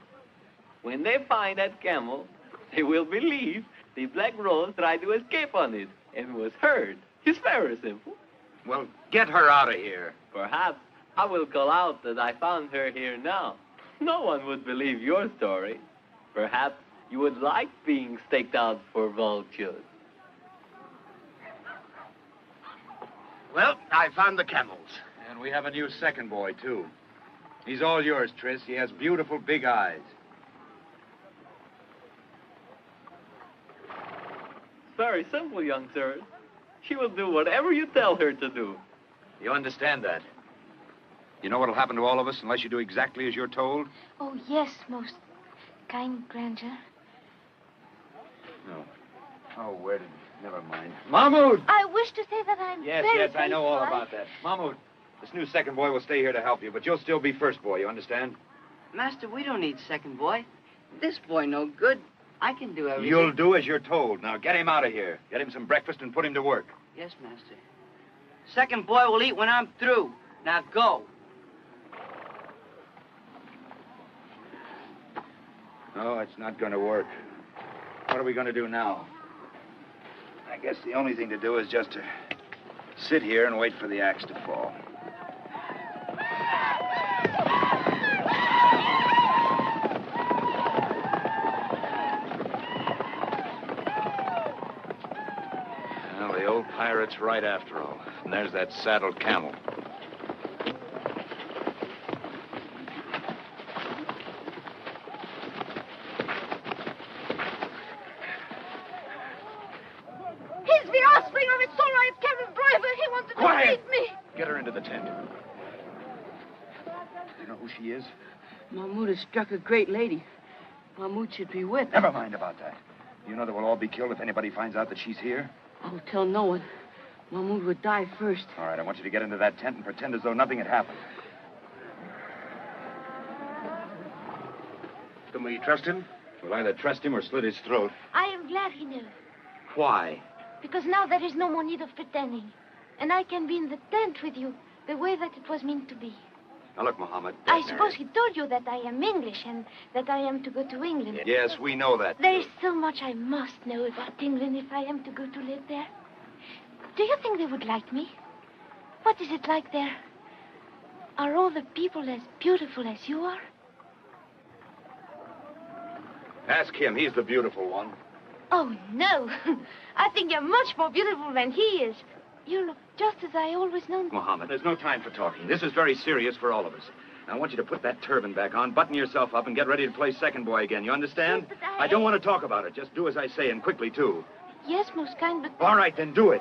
When they find that camel, they will believe the Black Rose tried to escape on it and was hurt. It's very simple. Well, get her out of here. Perhaps I will call out that I found her here now. No one would believe your story. Perhaps you would like being staked out for vultures. Well, I found the camels. And we have a new second boy, too. He's all yours, Tris. He has beautiful big eyes. Very simple, young sir. She will do whatever you tell her to do. You understand that? You know what'll happen to all of us unless you do exactly as you're told? Oh, yes, most kind grandeur. No. Oh, where did... Never mind. Mahmoud! I wish to say that I'm Yes, very yes, I know all faithful. about that. Mahmoud, this new second boy will stay here to help you, but you'll still be first boy, you understand? Master, we don't need second boy. This boy no good. I can do everything. You'll do as you're told. Now, get him out of here. Get him some breakfast and put him to work. Yes, Master. Second boy will eat when I'm through. Now go. No, it's not going to work. What are we going to do now? I guess the only thing to do is just to sit here and wait for the axe to fall. Well, the old pirate's right after all. And there's that saddled camel. He's the offspring of its right camel driver. He wanted to Quiet! beat me. Get her into the tent. You know who she is? Mahmoud has struck a great lady. Mahmoud should be with her. Never mind about that. You know that we'll all be killed if anybody finds out that she's here? I will tell no one. Mahmoud would die first. All right, I want you to get into that tent and pretend as though nothing had happened. Can we trust him? We'll either trust him or slit his throat. I am glad he knew. Why? Because now there is no more need of pretending. And I can be in the tent with you the way that it was meant to be. Now, look, Muhammad. I suppose he told you that I am English and that I am to go to England. Yes, we know that. There is so much I must know about England if I am to go to live there. Do you think they would like me? What is it like there? Are all the people as beautiful as you are? Ask him. He's the beautiful one. Oh, no. I think you're much more beautiful than he is. You look just as I always known. Muhammad, there's no time for talking. This is very serious for all of us. Now, I want you to put that turban back on, button yourself up, and get ready to play second boy again. You understand? Yes, I don't want to talk about it. Just do as I say, and quickly, too. Yes, most kind, but... All right, then do it.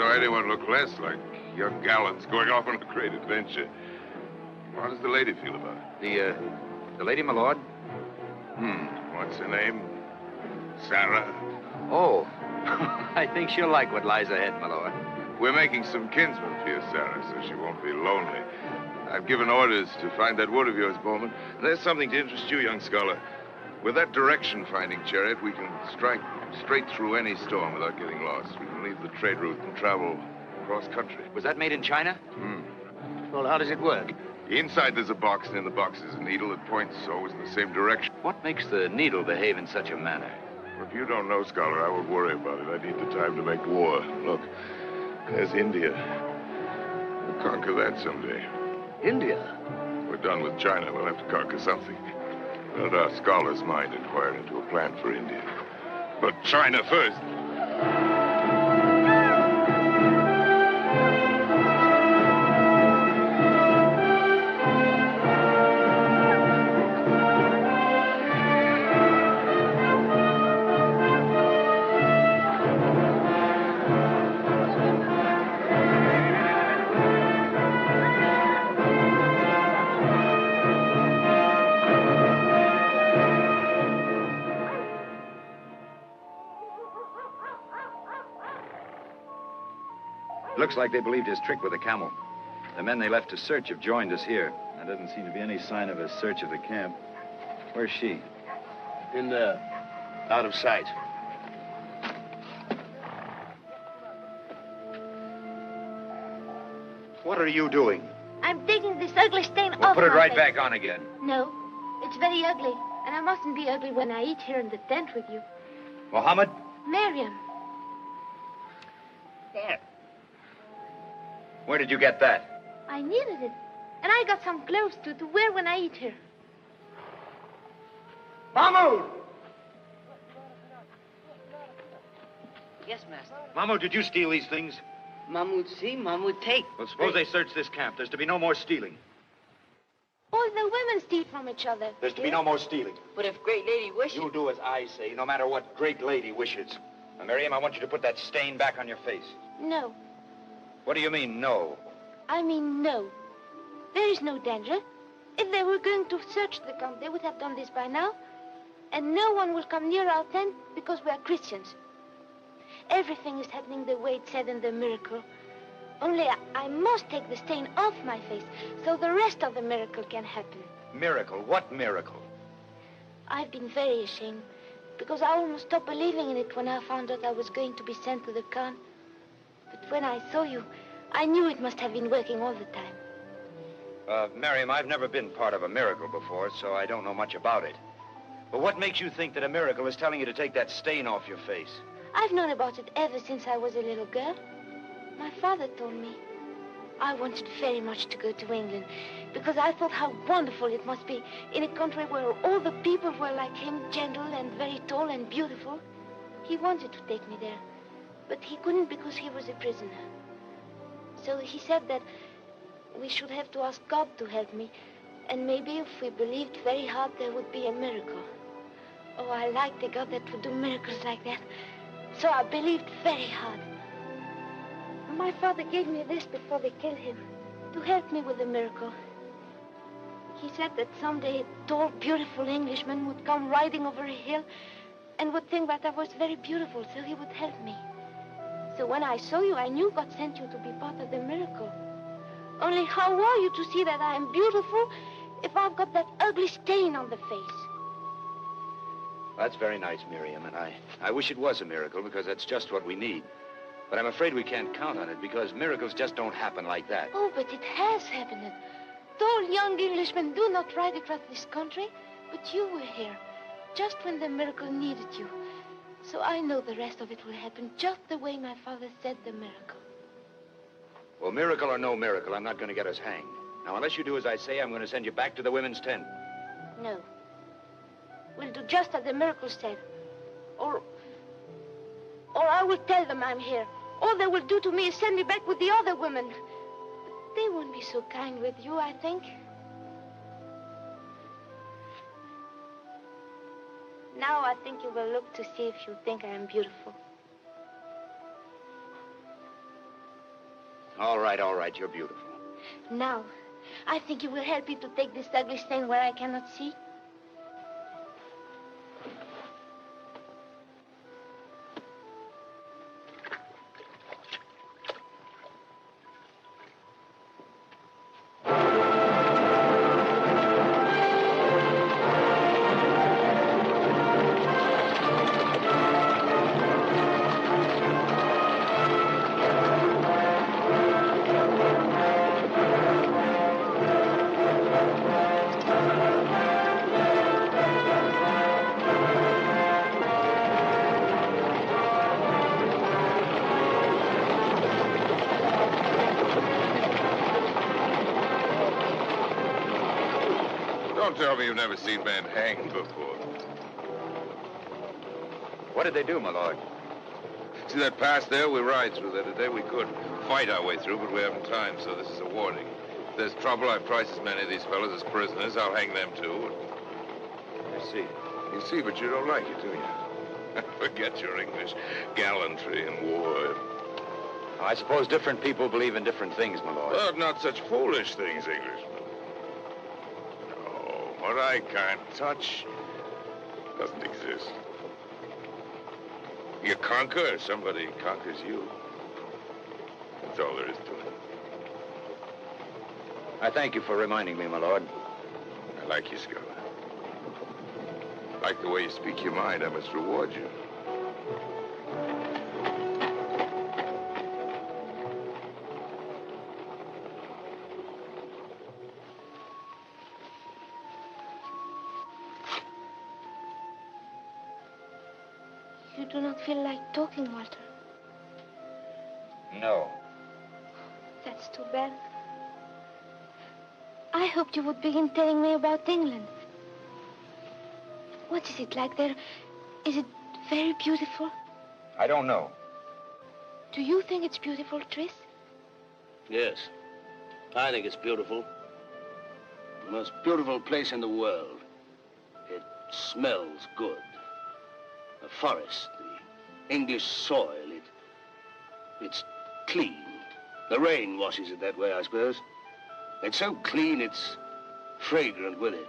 saw anyone look less like young gallants going off on a great adventure. How does the lady feel about it? The lady, my lord? What's her name? Sarah? Oh, I think she'll like what lies ahead, my lord. We're making some kinsmen for you, Sarah, so she won't be lonely. I've given orders to find that wood of yours, Bowman. There's something to interest you, young scholar. With that direction-finding chariot, we can strike straight through any storm without getting lost. We can leave the trade route and travel across country. Was that made in China? Well, how does it work? Inside there's a box, and in the box is a needle that points always in the same direction. What makes the needle behave in such a manner? If you don't know, scholar, I won't worry about it. I need the time to make war. Look, there's India. We'll conquer that someday. India? We're done with China. We'll have to conquer something. Let our scholar's mind inquire into a plan for India. But China first. Looks like they believed his trick with the camel. The men they left to search have joined us here. There doesn't seem to be any sign of a search of the camp. Where's she? In there. Out of sight. What are you doing? I'm taking this ugly stain Well, off put it my right face. back on again. No, it's very ugly. And I mustn't be ugly when I eat here in the tent with you. Mohammed? Miriam. There. Where did you get that? I needed it. And I got some clothes to wear when I eat here. Mahmoud! Yes, master. Mahmoud, did you steal these things? Mahmoud see, Mahmoud take. Well, suppose they search this camp. There's to be no more stealing. All the women steal from each other. There's to be no more stealing. But if great lady wishes... You do as I say, no matter what great lady wishes. Now, Miriam, I want you to put that stain back on your face. No. What do you mean, no? I mean no. There is no danger. If they were going to search the camp, they would have done this by now. And no one will come near our tent because we are Christians. Everything is happening the way it said in the miracle. Only I must take the stain off my face so the rest of the miracle can happen. Miracle? What miracle? I've been very ashamed because I almost stopped believing in it when I found out I was going to be sent to the Khan. But when I saw you, I knew it must have been working all the time. Miriam, I've never been part of a miracle before, so I don't know much about it. But what makes you think that a miracle is telling you to take that stain off your face? I've known about it ever since I was a little girl. My father told me. I wanted very much to go to England because I thought how wonderful it must be in a country where all the people were like him, gentle and very tall and beautiful. He wanted to take me there, but he couldn't because he was a prisoner. So he said that we should have to ask God to help me, and maybe if we believed very hard, there would be a miracle. Oh, I liked a God that would do miracles like that. So I believed very hard. My father gave me this before they killed him, to help me with the miracle. He said that someday a tall, beautiful Englishman would come riding over a hill and would think that I was very beautiful, so he would help me. So when I saw you, I knew God sent you to be part of the miracle. Only how are you to see that I am beautiful if I've got that ugly stain on the face? That's very nice, Miriam, and I wish it was a miracle because that's just what we need. But I'm afraid we can't count on it because miracles just don't happen like that. Oh, but it has happened. Tall young Englishmen do not ride across this country, but you were here, just when the miracle needed you. So I know the rest of it will happen just the way my father said the miracle. Well, miracle or no miracle, I'm not going to get us hanged. Now, unless you do as I say, I'm going to send you back to the women's tent. No. We'll do just as the miracle said. Or I will tell them I'm here. All they will do to me is send me back with the other women. But they won't be so kind with you, I think. Now I think you will look to see if you think I am beautiful. All right, you're beautiful. Now, I think you will help me to take this ugly stain where I cannot see. Don't tell me you've never seen men hanged before. What did they do, my lord? See that pass there? We ride through there today. We could fight our way through, but we haven't time, so this is a warning. If there's trouble, I've priced as many of these fellows as prisoners. I'll hang them too. I see. You see, but you don't like it, do you? Forget your English gallantry in war. I suppose different people believe in different things, my lord. But not such foolish things, Englishmen. No, what I can't touch doesn't exist. You conquer, somebody conquers you. That's all there is to it. I thank you for reminding me, my lord. I like you, Scholar. I like the way you speak your mind. I must reward you. You do not feel like talking, Walter. No. That's too bad. I hoped you would begin telling me about England. What is it like there? Is it very beautiful? I don't know. Do you think it's beautiful, Tris? Yes. I think it's beautiful. The most beautiful place in the world. It smells good. The forest, the English soil, it's clean. The rain washes it that way, I suppose. It's so clean, it's fragrant with it.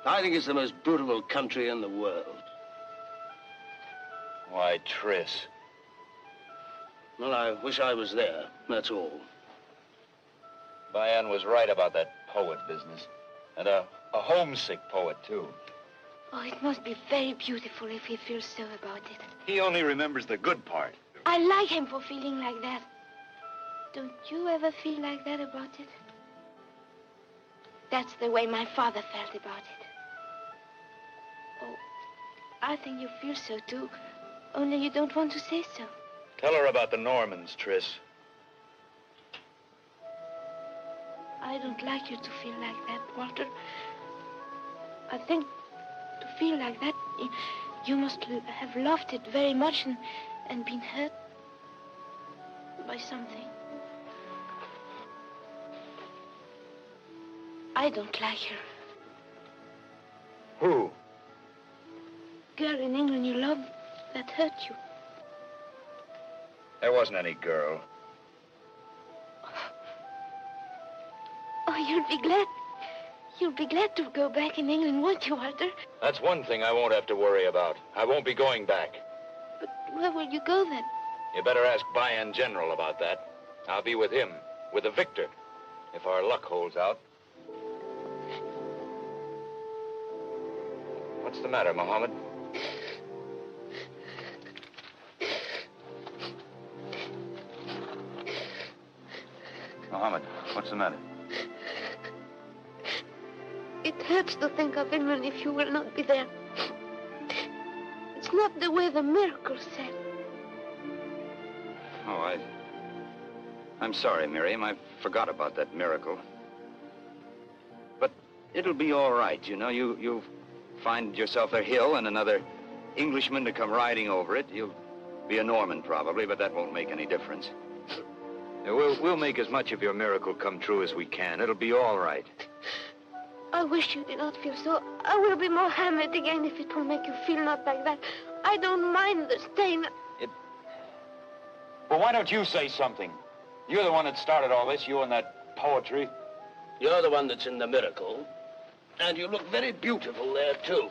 I think it's the most beautiful country in the world. Why, Tris. Well, I wish I was there, that's all. Bayan was right about that poet business. And a homesick poet, too. Oh, it must be very beautiful if he feels so about it. He only remembers the good part. I like him for feeling like that. Don't you ever feel like that about it? That's the way my father felt about it. Oh, I think you feel so too, only you don't want to say so. Tell her about the Normans, Tris. I don't like you to feel like that, Walter. I think to feel like that, you must have loved it very much and been hurt by something. I don't like her. Who? Girl in England you love that hurt you. There wasn't any girl. Oh, you'll be glad. You'll be glad to go back in England, won't you, Walter? That's one thing I won't have to worry about. I won't be going back. But where will you go then? You better ask Bayan General about that. I'll be with him, with the victor, if our luck holds out. What's the matter, Mohammed? Mohammed, what's the matter? It hurts to think of England if you will not be there. It's not the way the miracle said. Oh, I'm sorry, Miriam. I forgot about that miracle. But it'll be all right, you know. You'll find yourself a hill and another Englishman to come riding over it. You'll be a Norman, probably, but that won't make any difference. We'll make as much of your miracle come true as we can. It'll be all right. I wish you did not feel so. I will be Mohammed again if it will make you feel not like that. I don't mind the stain. Well, why don't you say something? You're the one that started all this, you and that poetry. You're the one that's in the miracle. And you look very beautiful there, too.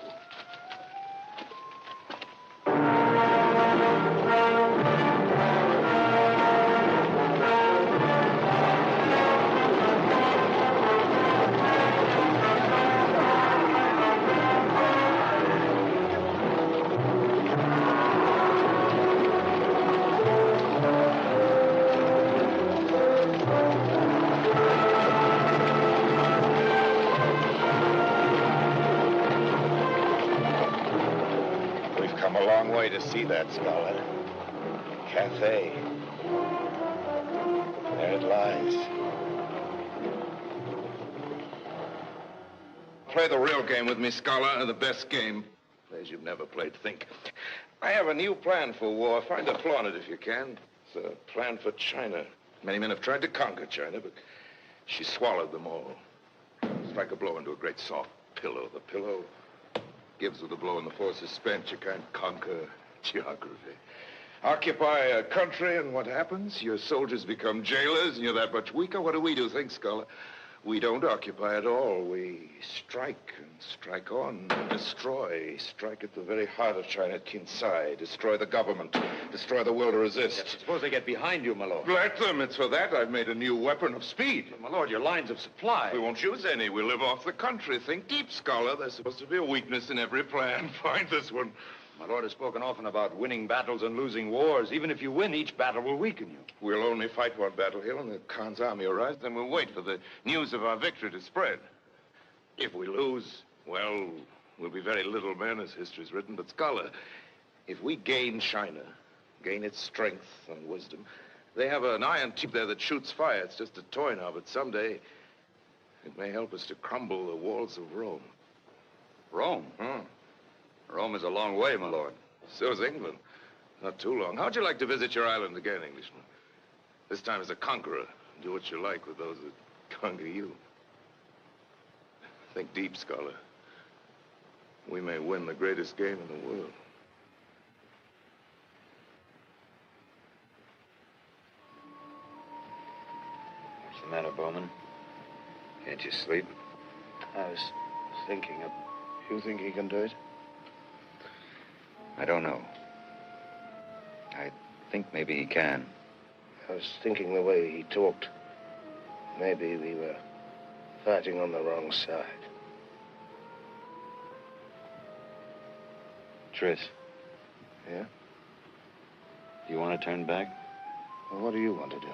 To see that, Scholar. Cathay. There it lies. Play the real game with me, Scholar, the best game. Plays you've never played. Think. I have a new plan for war. Find a flaw in it if you can. It's a plan for China. Many men have tried to conquer China, but she swallowed them all. Strike a blow into a great soft pillow. The pillow gives with a blow and the force is spent. You can't conquer geography. Occupy a country and what happens? Your soldiers become jailers and you're that much weaker. What do? Think, Scholar? We don't occupy at all. We strike and strike on and destroy. Strike at the very heart of China, at Kinsai. Destroy the government. Destroy the will to resist. Yes, suppose they get behind you, my lord. Let them. It's for that I've made a new weapon of speed. But, my lord, your lines of supply. We won't use any. We live off the country. Think deep, Scholar. There's supposed to be a weakness in every plan. Find this one. My lord has spoken often about winning battles and losing wars. Even if you win, each battle will weaken you. We'll only fight one battle here when the Khan's army arrives. Then we'll wait for the news of our victory to spread. If we lose, well, we'll be very little men, as history's written. But, Scholar, if we gain China, gain its strength and wisdom, they have an iron tube there that shoots fire. It's just a toy now, but someday it may help us to crumble the walls of Rome. Rome? Rome is a long way, my lord. So's England. Not too long. How'd you like to visit your island again, Englishman? This time as a conqueror. Do what you like with those that conquer you. Think deep, Scholar. We may win the greatest game in the world. What's the matter, Bowman? Can't you sleep? I was thinking of... You think he can do it? I don't know. I think maybe he can. I was thinking the way he talked. Maybe we were fighting on the wrong side. Tris. Yeah? Do you want to turn back? Well, what do you want to do?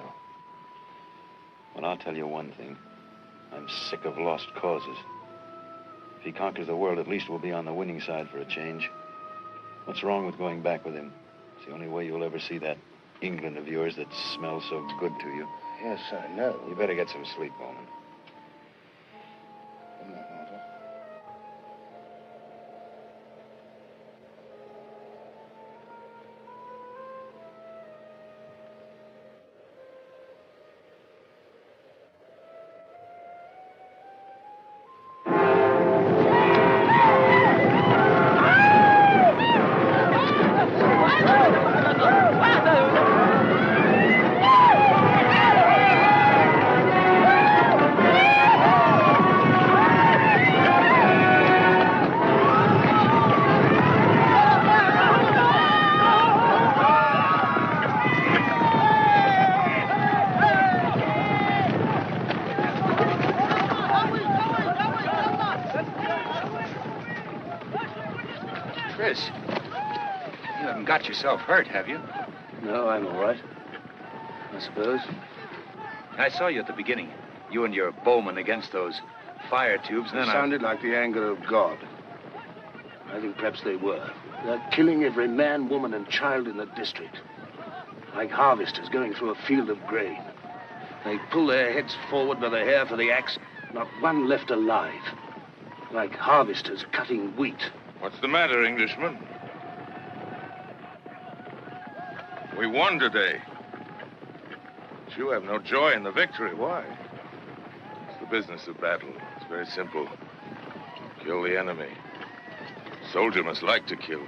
Well, I'll tell you one thing. I'm sick of lost causes. If he conquers the world, at least we'll be on the winning side for a change. What's wrong with going back with him? It's the only way you'll ever see that England of yours that smells so good to you. Yes, I know. You better get some sleep, Bowman. Good night, Walter. Got yourself hurt, have you? No, I'm all right. I suppose. I saw you at the beginning. You and your bowman against those fire tubes, and then It sounded like the anger of God. I think perhaps they were. They're killing every man, woman, and child in the district. Like harvesters going through a field of grain. They pull their heads forward by the hair for the axe. Not one left alive. Like harvesters cutting wheat. What's the matter, Englishman? We won today. But you have no joy in the victory. Why? It's the business of battle. It's very simple. Kill the enemy. Soldier must like to kill.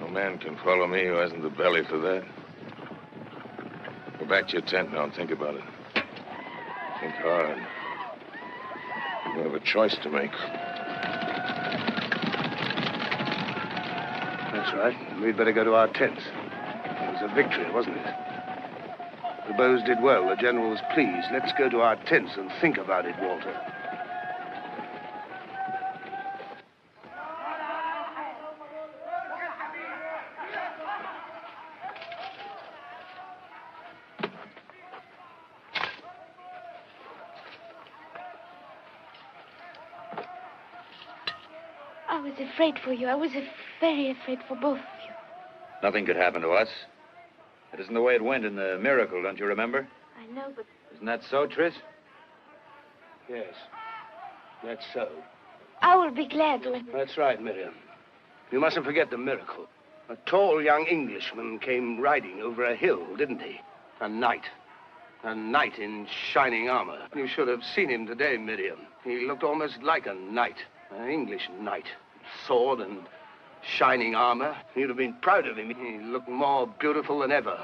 No man can follow me who hasn't the belly for that. Go back to your tent now and think about it. Think hard. You have a choice to make. That's right. We'd better go to our tents. It was a victory, wasn't it? The bows did well. The general was pleased. Let's go to our tents and think about it, Walter. I was afraid for you. I was very afraid for both of you. Nothing could happen to us. It isn't the way it went in the miracle, don't you remember? I know, but... Isn't that so, Tris? Yes, that's so. I will be glad when... That's right, Miriam. You mustn't forget the miracle. A tall young Englishman came riding over a hill, didn't he? A knight. A knight in shining armor. You should have seen him today, Miriam. He looked almost like a knight. An English knight. Sword and shining armor. You'd have been proud of him. He looked more beautiful than ever.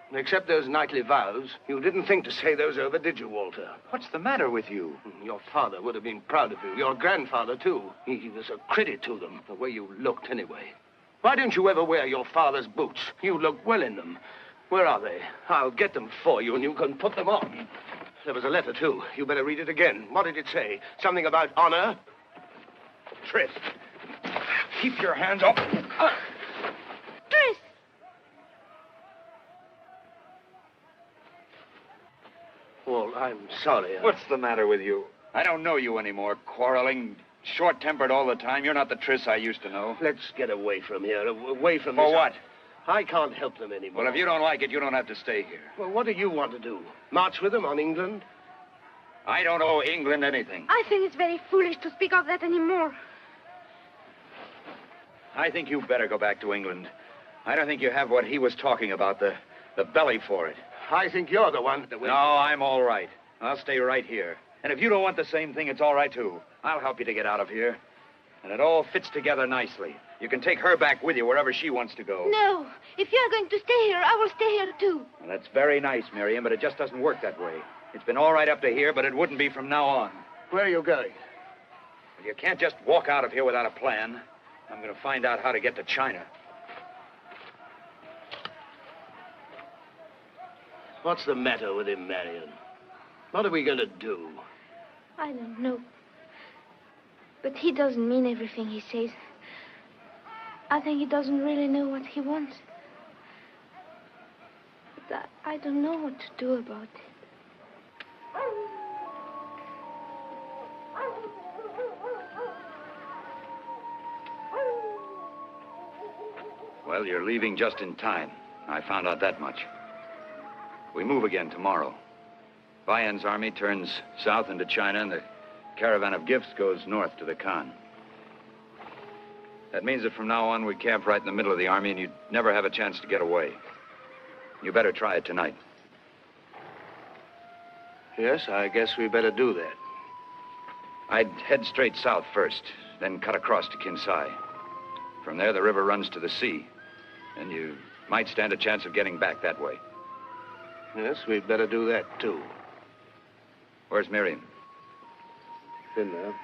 And except those knightly vows, you didn't think to say those over, did you, Walter? What's the matter with you? Your father would have been proud of you. Your grandfather, too. He was a credit to them, the way you looked, anyway. Why didn't you ever wear your father's boots? You look well in them. Where are they? I'll get them for you, and you can put them on. There was a letter, too. You better read it again. What did it say? Something about honor? Tris, keep your hands up. Tris! Well, I'm sorry. What's the matter with you? I don't know you anymore. Quarreling, short-tempered all the time. You're not the Tris I used to know. Let's get away from here. Away from For this. what? I can't help them anymore. Well, if you don't like it, you don't have to stay here. Well, what do you want to do? March with them on England? I don't owe England anything. I think it's very foolish to speak of that anymore. I think you better go back to England. I don't think you have what he was talking about, the belly for it. I think you're the one that will... No, I'm all right. I'll stay right here. And if you don't want the same thing, it's all right, too. I'll help you to get out of here. And it all fits together nicely. You can take her back with you wherever she wants to go. No. If you're going to stay here, I will stay here, too. Well, that's very nice, Miriam, but it just doesn't work that way. It's been all right up to here, but it wouldn't be from now on. Where are you going? Well, you can't just walk out of here without a plan. I'm going to find out how to get to China. What's the matter with him, Marion? What are we going to do? I don't know. But he doesn't mean everything he says. I think he doesn't really know what he wants. But I don't know what to do about it. Well, you're leaving just in time. I found out that much. We move again tomorrow. Bayan's army turns south into China, and the caravan of gifts goes north to the Khan. That means that from now on, we camp right in the middle of the army, and you'd never have a chance to get away. You better try it tonight. Yes, I guess we better do that. I'd head straight south first, then cut across to Kinsai. From there, the river runs to the sea, and you might stand a chance of getting back that way. Yes, we'd better do that, too. Where's Miriam? In there.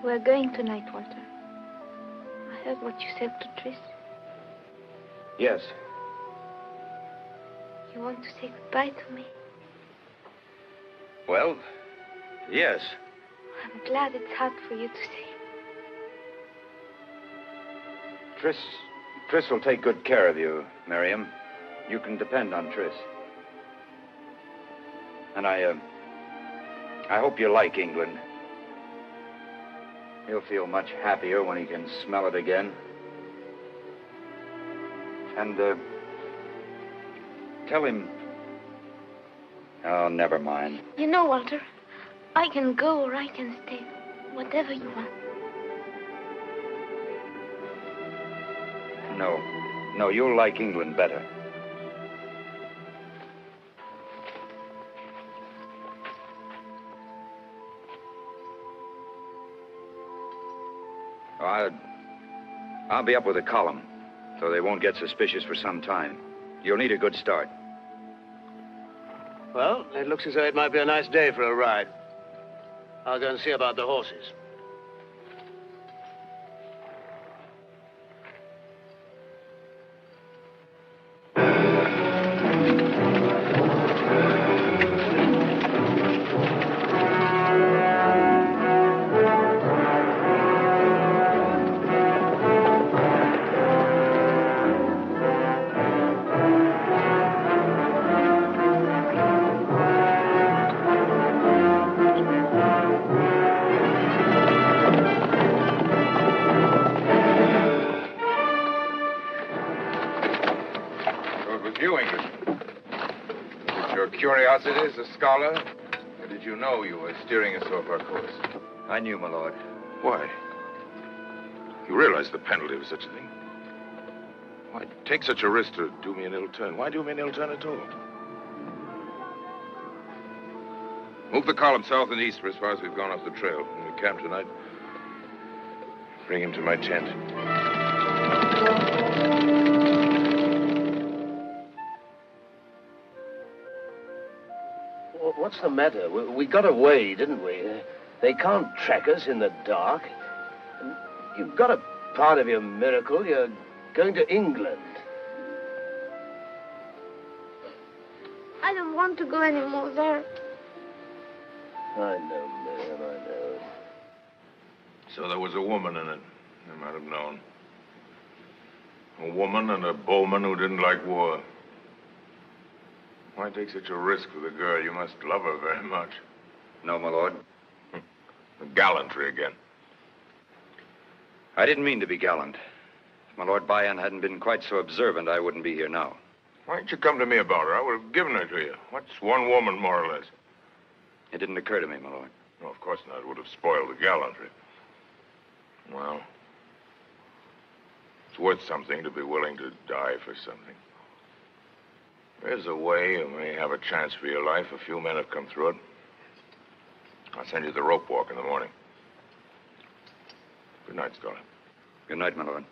We're going tonight, Walter. I heard what you said to Tris. Yes. You want to say goodbye to me? Well, yes. I'm glad it's hard for you to say. Tris will take good care of you, Miriam. You can depend on Tris. And I hope you like England. He'll feel much happier when he can smell it again. And, tell him... Oh, never mind. You know, Walter, I can go or I can stay. Whatever you want. No, you'll like England better. I'll be up with a column, so they won't get suspicious for some time. You'll need a good start. Well, it looks as though it might be a nice day for a ride. I'll go and see about the horses. Curiosity as a scholar? Or did you know you were steering us off our course? I knew, my lord. Why? You realize the penalty of such a thing? Why take such a risk to do me an ill turn? Why do me an ill turn at all? Move the column south and east for as far as we've gone off the trail. When we camp tonight, bring him to my tent. What's the matter? We got away, didn't we? They can't track us in the dark. You've got a part of your miracle. You're going to England. I don't want to go anymore there. I know, Miriam, I know. So there was a woman in it. I might have known. A woman and a bowman who didn't like war. Why take such a risk with a girl? You must love her very much. No, my lord. Gallantry again. I didn't mean to be gallant. If my Lord Bayan hadn't been quite so observant, I wouldn't be here now. Why didn't you come to me about her? I would have given her to you. What's one woman, more or less? It didn't occur to me, my lord. No, of course not. It would have spoiled the gallantry. Well, it's worth something to be willing to die for something. There's a way you may have a chance for your life. A few men have come through it. I'll send you the rope walk in the morning. Good night, Scholar. Good night, my lord.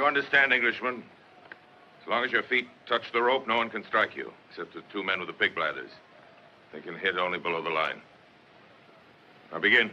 Understand, Englishman? As long as your feet touch the rope, no one can strike you, except the two men with the pig bladders. They can hit only below the line. Now begin.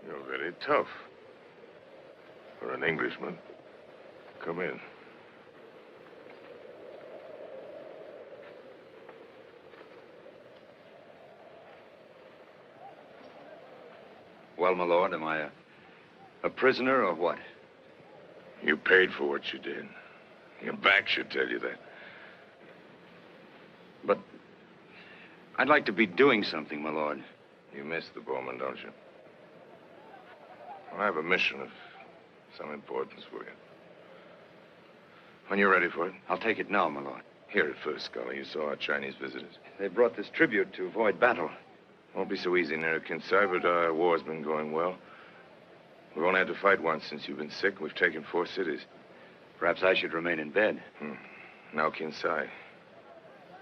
You're very tough. For an Englishman. Come in. Well, my lord, am I a prisoner or what? You paid for what you did. Your back should tell you that. But I'd like to be doing something, my lord. You miss the Bowman, don't you? Well, I have a mission of some importance for you. When you're ready for it. I'll take it now, my lord. Hear it first, Scholar. You saw our Chinese visitors. They brought this tribute to avoid battle. Won't be so easy near Kinsai, but our war's been going well. We've only had to fight once since you've been sick. We've taken 4 cities. Perhaps I should remain in bed. Now Kinsai.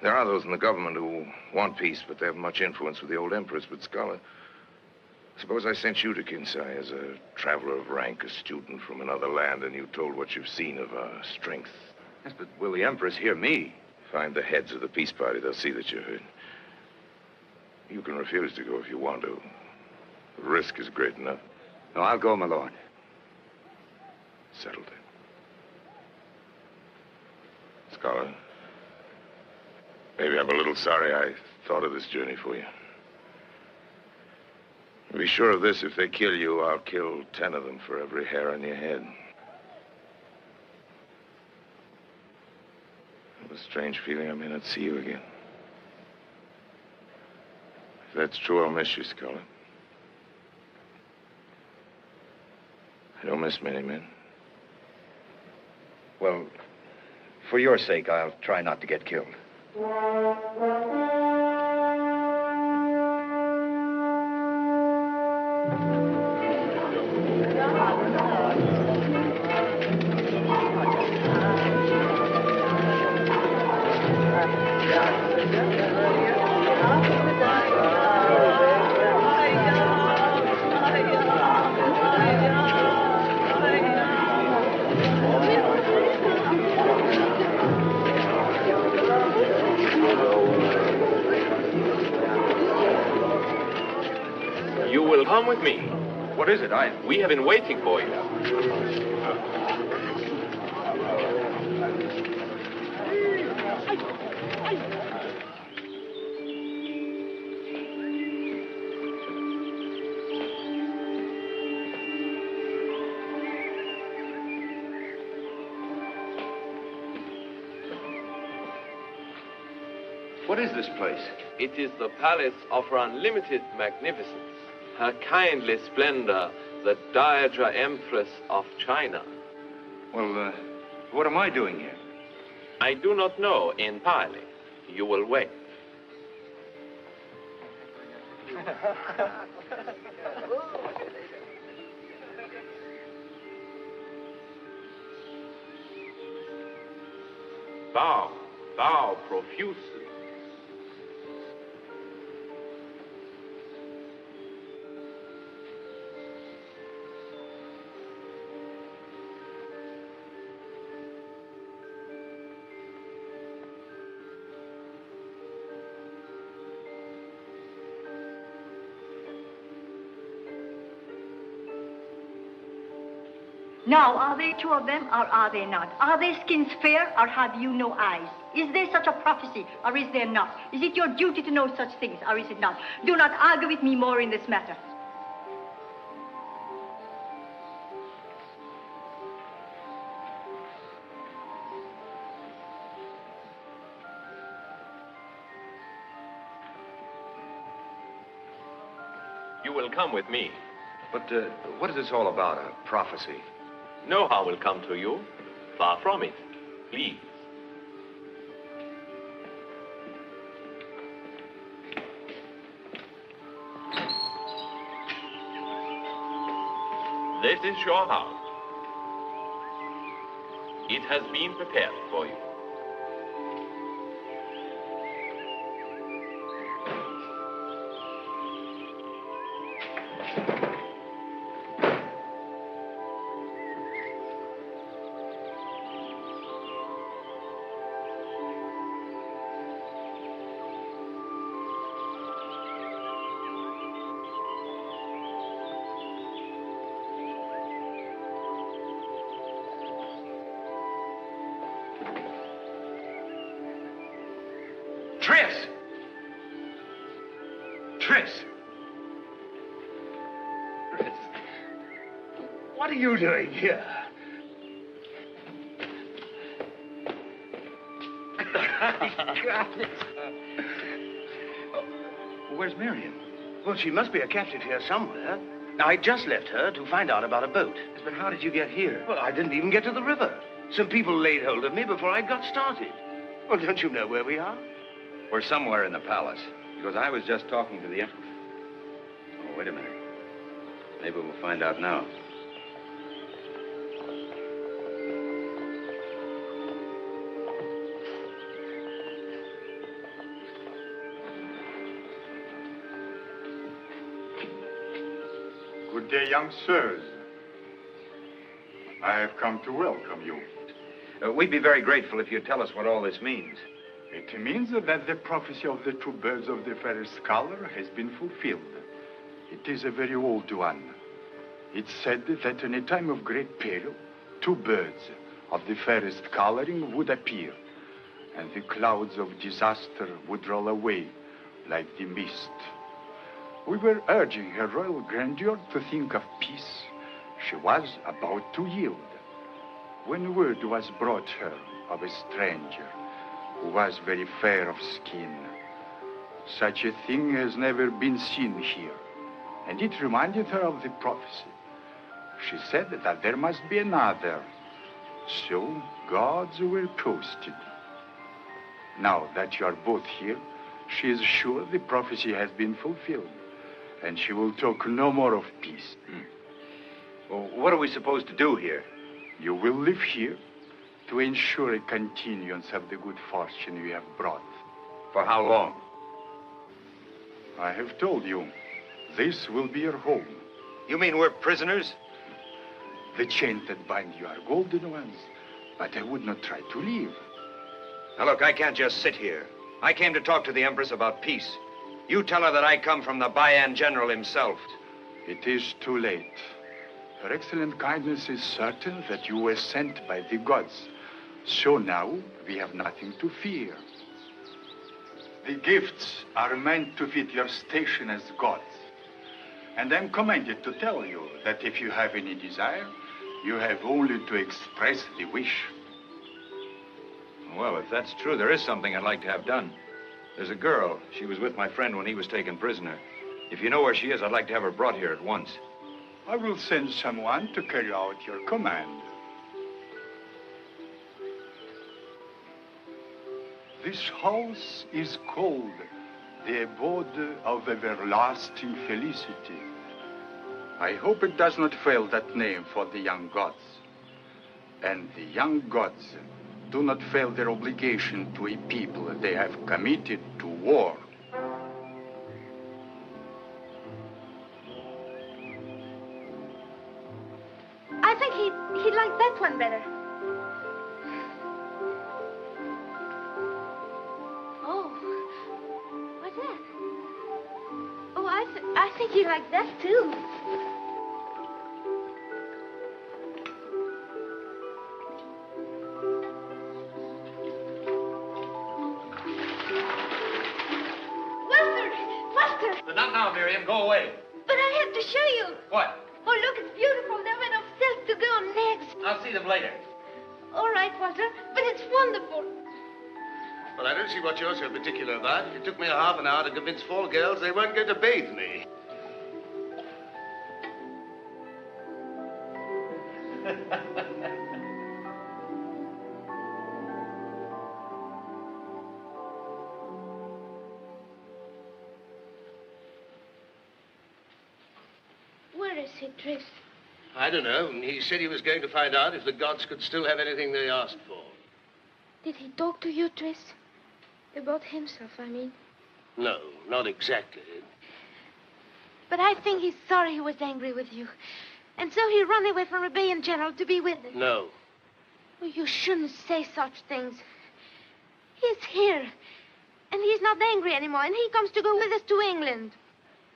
There are those in the government who want peace, but they haven't much influence with the old empress. But, Scholar, suppose I sent you to Kinsai as a traveler of rank, a student from another land, and you told what you've seen of our strength. Yes, but will the empress hear me? Find the heads of the peace party. They'll see that you're hurt. You can refuse to go if you want to. The risk is great enough. No, I'll go, my lord. Settled it. Scholar, maybe I'm a little sorry I thought of this journey for you. Be sure of this, if they kill you, I'll kill 10 of them for every hair on your head. I have a strange feeling I may not see you again. If that's true, I'll miss you, Scholar. I don't miss many men. Well, for your sake, I'll try not to get killed. You will come with me. What is it? We have been waiting for you. What is this place? It is the palace of her unlimited magnificence, her kindly splendor, the Dowager Empress of China. Well, what am I doing here? I do not know entirely. You will wait. Bow, bow profusely. Now, are they 2 of them, or are they not? Are their skins fair, or have you no eyes? Is there such a prophecy, or is there not? Is it your duty to know such things, or is it not? Do not argue with me more in this matter. You will come with me. But what is this all about, a prophecy? No harm will come to you. Far from it. Please. This is your house. It has been prepared for you. Tris! Tris! Tris! What are you doing here? Where's Miriam? Well, she must be a captive here somewhere. I just left her to find out about a boat. But how did you get here? Well, I didn't even get to the river. Some people laid hold of me before I got started. Well, don't you know where we are? We're somewhere in the palace, because I was just talking to the emperor. Oh, wait a minute. Maybe we'll find out now. Good day, young sirs. I have come to welcome you. We'd be very grateful if you'd tell us what all this means. It means that the prophecy of the two birds of the fairest color has been fulfilled. It is a very old one. It's said that in a time of great peril, two birds of the fairest coloring would appear, and the clouds of disaster would roll away like the mist. We were urging Her Royal Grandeur to think of peace. She was about to yield, when word was brought her of a stranger who was very fair of skin. Such a thing has never been seen here, and it reminded her of the prophecy. She said that there must be another, so gods were posted. Now that you are both here, she is sure the prophecy has been fulfilled, and she will talk no more of peace. Well, what are we supposed to do here? You will live here to ensure a continuance of the good fortune we have brought. For how long? I have told you, this will be your home. You mean we're prisoners? The chains that bind you are golden ones, but I would not try to leave. Now look, I can't just sit here. I came to talk to the Empress about peace. You tell her that I come from the Bayan General himself. It is too late. Her excellent kindness is certain that you were sent by the gods. So now we have nothing to fear. The gifts are meant to fit your station as gods. And I'm commanded to tell you that if you have any desire, you have only to express the wish. Well, if that's true, there is something I'd like to have done. There's a girl. She was with my friend when he was taken prisoner. If you know where she is, I'd like to have her brought here at once. I will send someone to carry out your command. This house is called the abode of everlasting felicity. I hope it does not fail that name for the young gods. And the young gods do not fail their obligation to a people they have committed to war. I think he'd like that one better. Oh, what's that? Oh, I think he'd like that too. Walter! Not now, Miriam. Go away. But I have to show you. What? Oh, look, it's beautiful. They're made of silk to go on next. I'll see them later. All right, Walter, but it's wonderful. Well, I don't see what you're so particular about. It took me a half an hour to convince 4 girls they weren't going to bathe me. Where is he, Tris? I don't know. He said he was going to find out if the gods could still have anything they asked for. Did he talk to you, Tris? About himself, I mean. No, not exactly. But I think he's sorry he was angry with you. And so he ran away from Rebellion General to be with him. No. Oh, you shouldn't say such things. He's here. And he's not angry anymore. And he comes to go with us to England.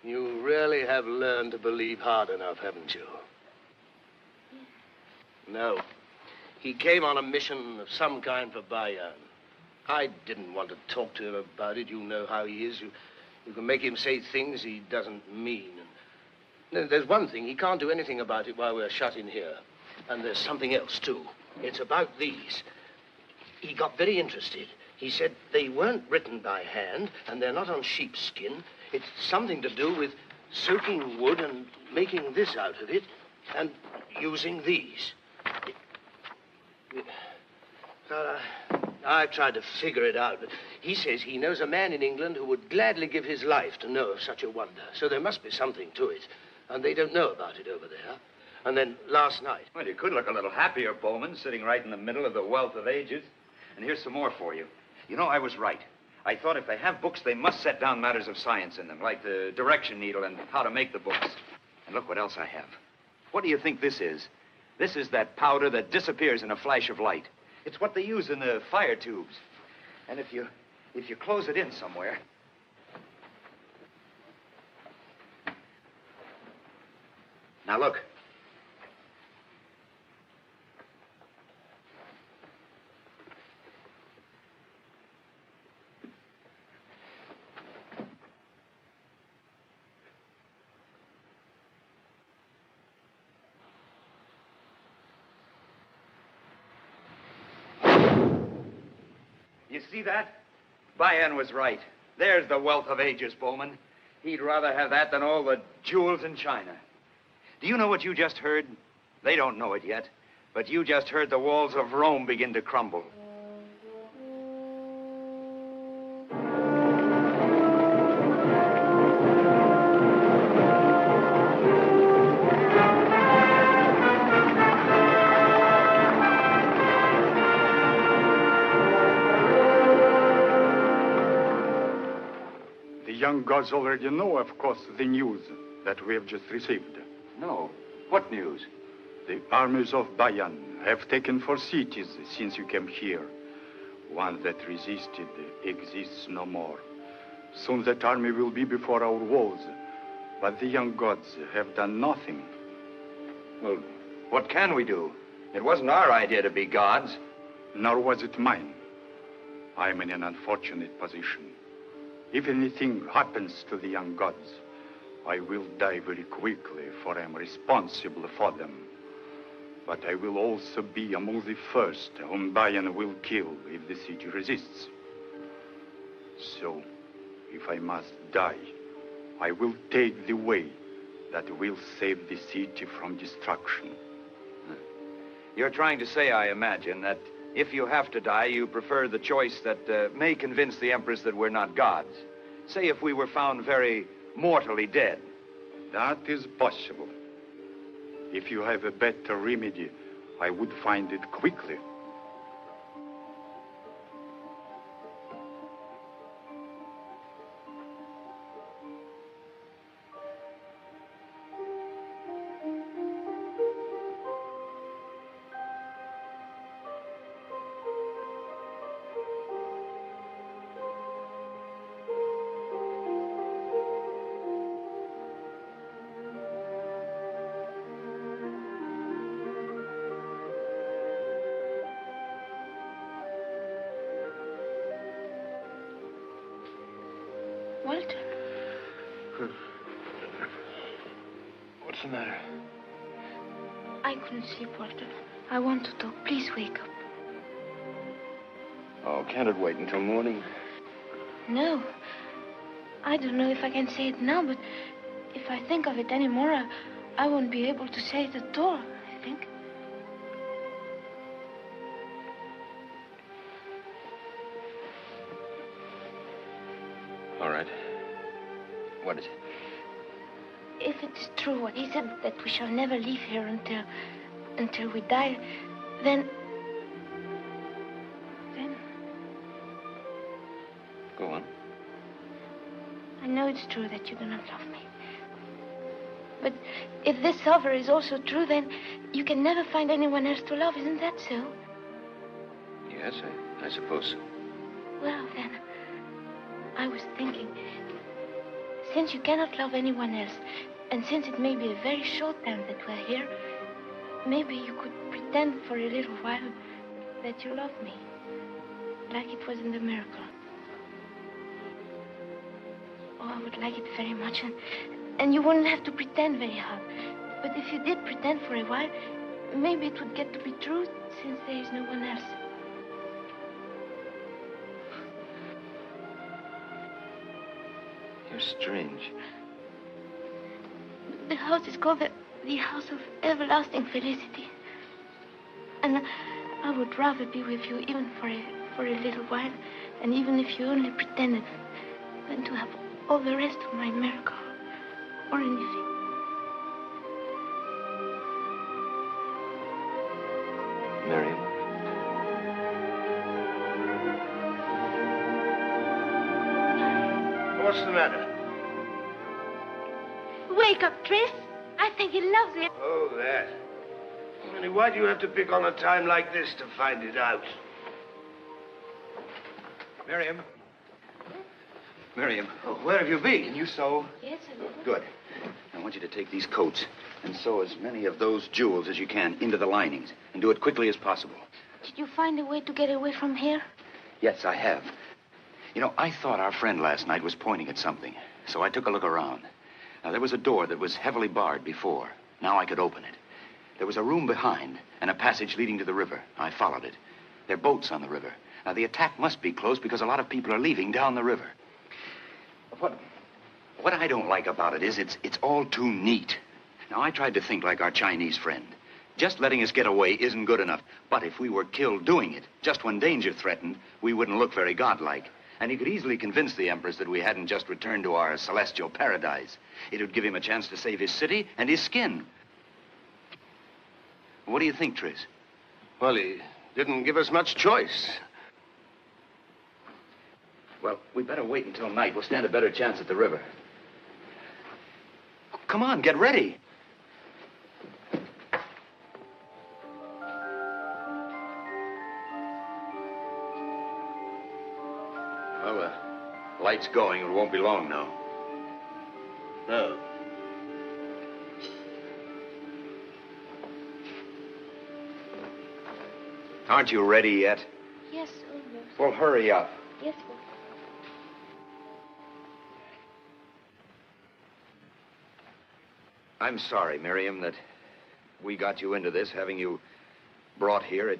You really have learned to believe hard enough, haven't you? No. He came on a mission of some kind for Bayan. I didn't want to talk to him about it. You know how he is. You can make him say things he doesn't mean. And there's one thing. He can't do anything about it while we're shut in here. And there's something else, too. It's about these. He got very interested. He said they weren't written by hand, and they're not on sheepskin. It's something to do with soaking wood and making this out of it, and using these. I tried to figure it out, but he says he knows a man in England who would gladly give his life to know of such a wonder. So there must be something to it, and they don't know about it over there. And then last night... Well, you could look a little happier, Bowman, sitting right in the middle of the wealth of ages. And here's some more for you. You know, I was right. I thought if they have books, they must set down matters of science in them, like the direction needle and how to make the books. And look what else I have. What do you think this is? This is that powder that disappears in a flash of light. It's what they use in the fire tubes. And if you close it in somewhere... Now, look. You see that? Bayan was right. There's the wealth of ages, Bowman. He'd rather have that than all the jewels in China. Do you know what you just heard? They don't know it yet, but you just heard the walls of Rome begin to crumble. The young gods already know, of course, the news that we have just received. No. What news? The armies of Bayan have taken 4 cities since you came here. One that resisted exists no more. Soon that army will be before our walls. But the young gods have done nothing. Well, what can we do? It wasn't our idea to be gods. Nor was it mine. I am in an unfortunate position. If anything happens to the young gods, I will die very quickly, for I am responsible for them. But I will also be among the first whom Bayan will kill if the city resists. So, if I must die, I will take the way that will save the city from destruction. You're trying to say, I imagine, that if you have to die, you prefer the choice that may convince the Empress that we're not gods. Say if we were found very mortally dead. That is possible. If you have a better remedy, I would find it quickly. Walter? What's the matter? I couldn't sleep, Walter. I want to talk. Please wake up. Oh, can't it wait until morning? No. I don't know if I can say it now, but if I think of it anymore, I won't be able to say it at all, I think. All right. What is it? If it is true what he said, that we shall never leave here until we die, then... Go on. I know it's true that you do not love me. But if this offer is also true, then you can never find anyone else to love, isn't that so? Yes, I suppose so. Well, then, I was thinking, since you cannot love anyone else, and since it may be a very short time that we're here, maybe you could pretend for a little while that you love me. like it was in the miracle. Oh, I would like it very much, and you wouldn't have to pretend very hard. But if you did pretend for a while, maybe it would get to be true, since there is no one else. You're strange. The house is called the House of Everlasting Felicity. And I would rather be with you even for a little while, and even if you only pretended, than to have all the rest of my miracle or anything. Miriam. What's the matter? Wake up, Tris. I think he loves you. Oh, that. Only why do you have to pick on a time like this to find it out? Miriam. Miriam. Oh, where have you been? Can you sew? Yes, a little. Good. I want you to take these coats and sew as many of those jewels as you can into the linings, and do it quickly as possible. Did you find a way to get away from here? Yes, I have. You know, I thought our friend last night was pointing at something, so I took a look around. Now, there was a door that was heavily barred before. Now I could open it. There was a room behind and a passage leading to the river. I followed it. There are boats on the river. Now, the attack must be close because a lot of people are leaving down the river. What I don't like about it is it's all too neat. Now, I tried to think like our Chinese friend. Just letting us get away isn't good enough. But if we were killed doing it, just when danger threatened, we wouldn't look very godlike. And he could easily convince the Empress that we hadn't just returned to our celestial paradise. It would give him a chance to save his city and his skin. What do you think, Tris? Well, he didn't give us much choice. Well, we better wait until night. We'll stand a better chance at the river. Come on, get ready. Well, the light's going. It won't be long now. No. Aren't you ready yet? Yes, almost. Well, hurry up. Yes, sir. I'm sorry, Miriam, that we got you into this, having you brought here.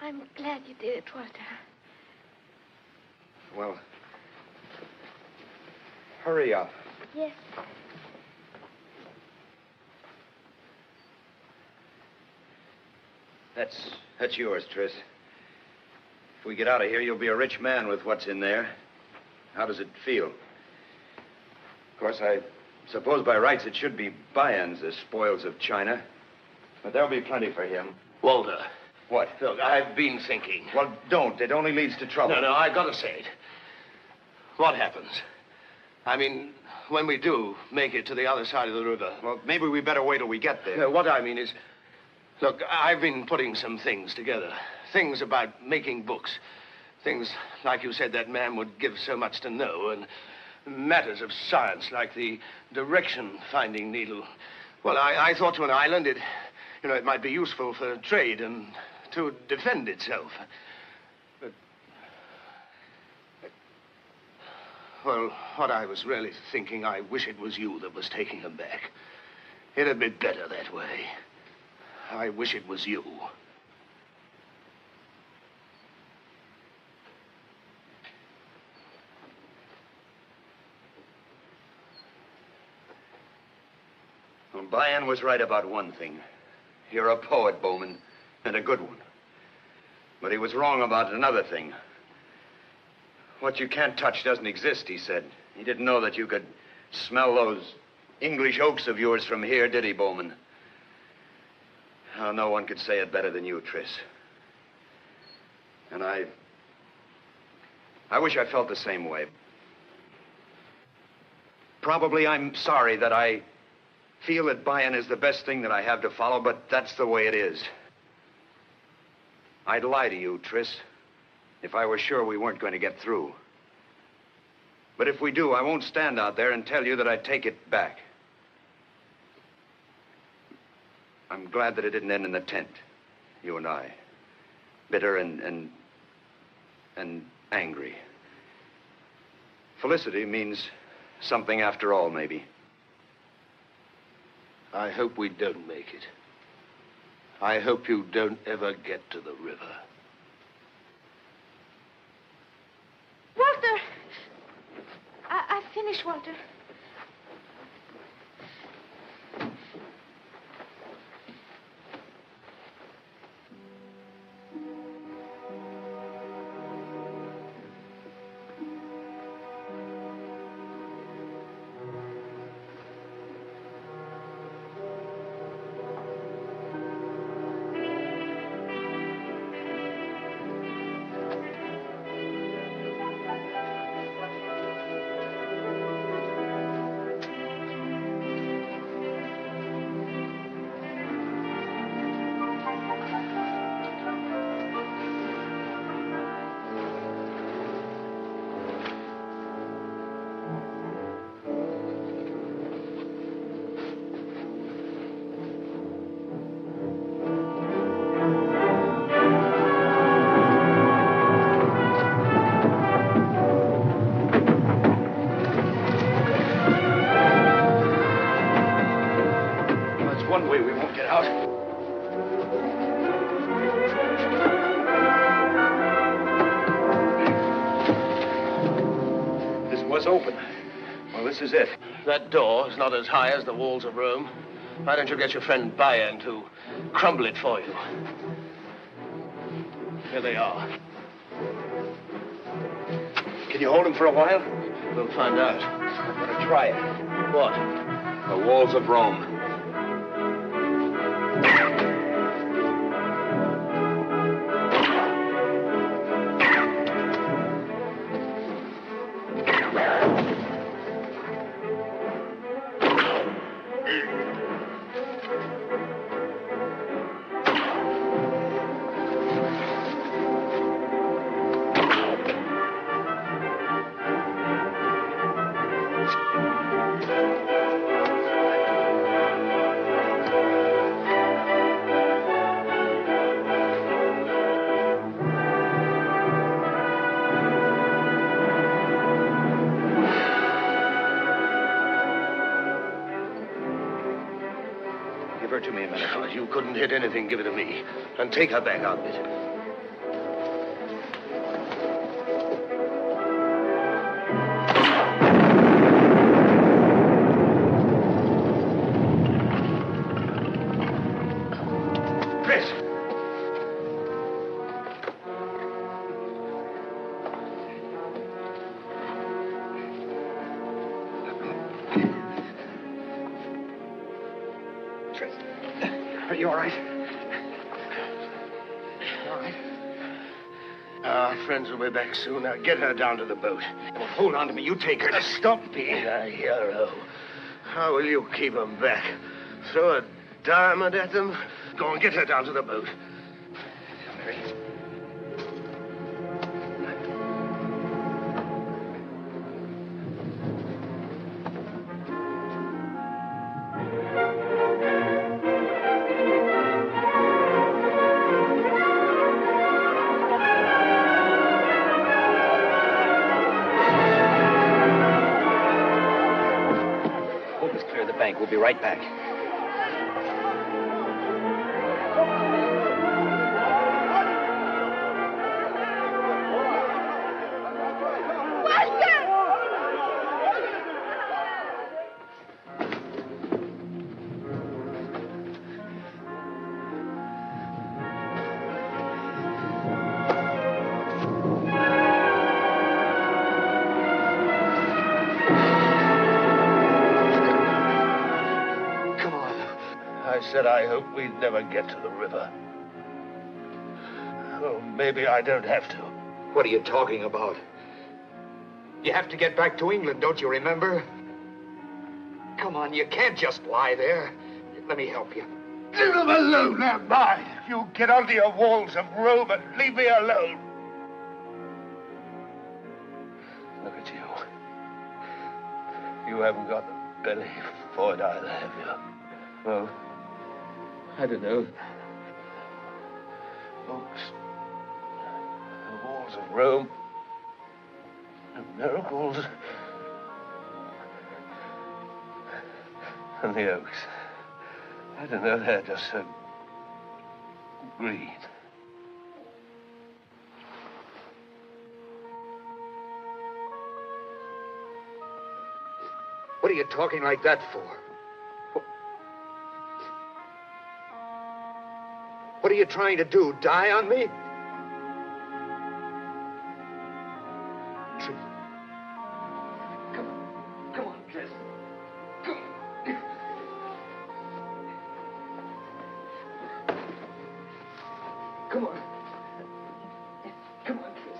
I'm glad you did it, Walter. Well, hurry up. Yes. That's yours, Tris. If we get out of here, you'll be a rich man with what's in there. How does it feel? Of course, I suppose by rights it should be Bayan's, the spoils of China. But there'll be plenty for him. Walter. What? Look, I've been thinking. Well, don't. It only leads to trouble. No, I gotta say it. What happens? I mean, when we do make it to the other side of the river. Well, maybe we better wait till we get there. No, what I mean is, look, I've been putting some things together. Things about making books. Things, like you said, that man would give so much to know. And matters of science, like the direction-finding needle. Well, I thought to an island, it might be useful for trade and to defend itself. But, well, what I was really thinking, I wish it was you that was taking them back. It'd be better that way. I wish it was you. Well, Bayan was right about one thing. You're a poet, Bowman, and a good one. But he was wrong about another thing. What you can't touch doesn't exist, he said. He didn't know that you could smell those English oaks of yours from here, did he, Bowman? Oh, no one could say it better than you, Tris. And I wish I felt the same way. Probably I'm sorry that I feel that Bayan is the best thing that I have to follow, but that's the way it is. I'd lie to you, Tris, if I were sure we weren't going to get through. But if we do, I won't stand out there and tell you that I take it back. I'm glad that it didn't end in the tent, you and I. Bitter and and angry. Felicity means something after all, maybe. I hope we don't make it. I hope you don't ever get to the river. Walter! I've finished, Walter. One way we won't get out. This was open. Well, this is it. That door is not as high as the walls of Rome. Why don't you get your friend Bayern to crumble it for you? Here they are. Can you hold him for a while? We'll find out. I'm going to try it. What? The walls of Rome. Give her to me a minute. Oh, you couldn't hit anything. Give it to me. And take her back out of it. Are you all right? All right. Our friends will be back soon. Now get her down to the boat. Well, hold on to me. You take her. Stop being a hero. How will you keep them back? Throw a diamond at them? Go on, get her down to the boat. Mary. We'll be right back. I said I hope we'd never get to the river. Oh, maybe I don't have to. What are you talking about? You have to get back to England, don't you remember? Come on, you can't just lie there. Let me help you. Leave them alone, they're mine. You get onto your walls of Rome and leave me alone. Look at you. You haven't got the belly for it either, have you? Well, I don't know. Folks, the war's walls of Rome. The miracles. And the oaks. I don't know, they're just so green. What are you talking like that for? What are you trying to do? Die on me? Come on, Chris. Come on. Come on, Chris.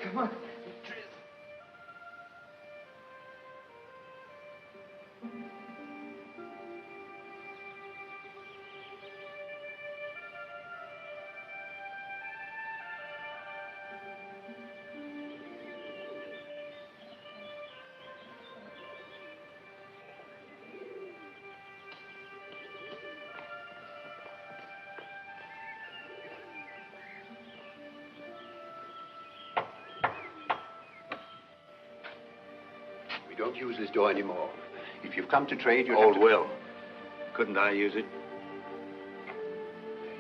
Come on. We don't use this door anymore. If you've come to trade, you Old Will. Couldn't I use it?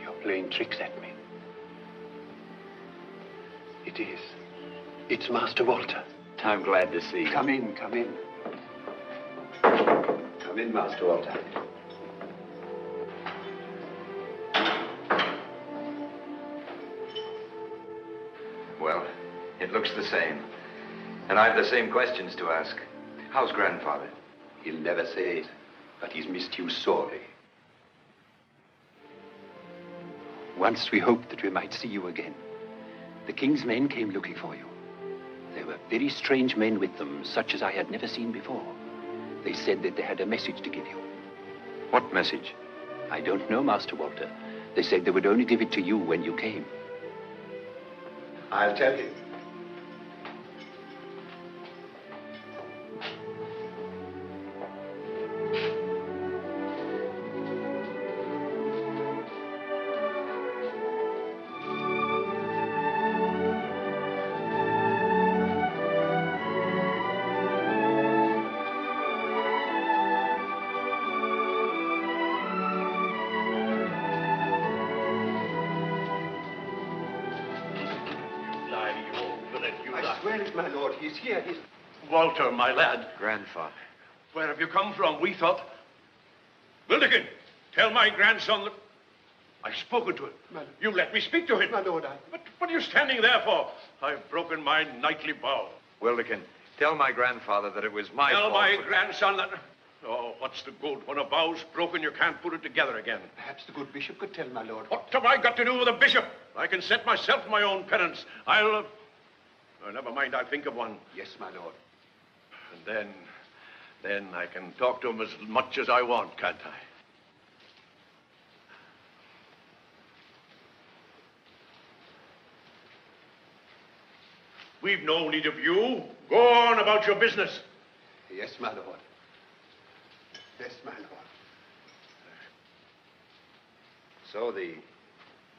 You're playing tricks at me. It is. It's Master Walter. I'm glad to see you. Come in, come in. Come in, Master Walter. Well, it looks the same. And I've the same questions to ask. How's grandfather? He'll never say it, but he's missed you sorely. Once we hoped that we might see you again. The king's men came looking for you. There were very strange men with them, such as I had never seen before. They said that they had a message to give you. What message? I don't know, Master Walter. They said they would only give it to you when you came. I'll tell you. My lord, he's here. He's... Walter, my lad. Grandfather. Where have you come from? We thought... Wildekin, tell my grandson that... I've spoken to him. You let me speak to him. My lord, But what are you standing there for? I've broken my knightly vow. Wildekin, tell my grandfather that it was my Tell fault. my grandson that... Oh, what's the good? When a vow's broken, you can't put it together again. Perhaps the good bishop could tell, my lord. What have I got to do with a bishop? I can set myself my own penance. I'll... Oh, never mind, I'll think of one. Yes, my lord. And then I can talk to him as much as I want, can't I? We've no need of you. Go on about your business. Yes, my lord. Yes, my lord. So the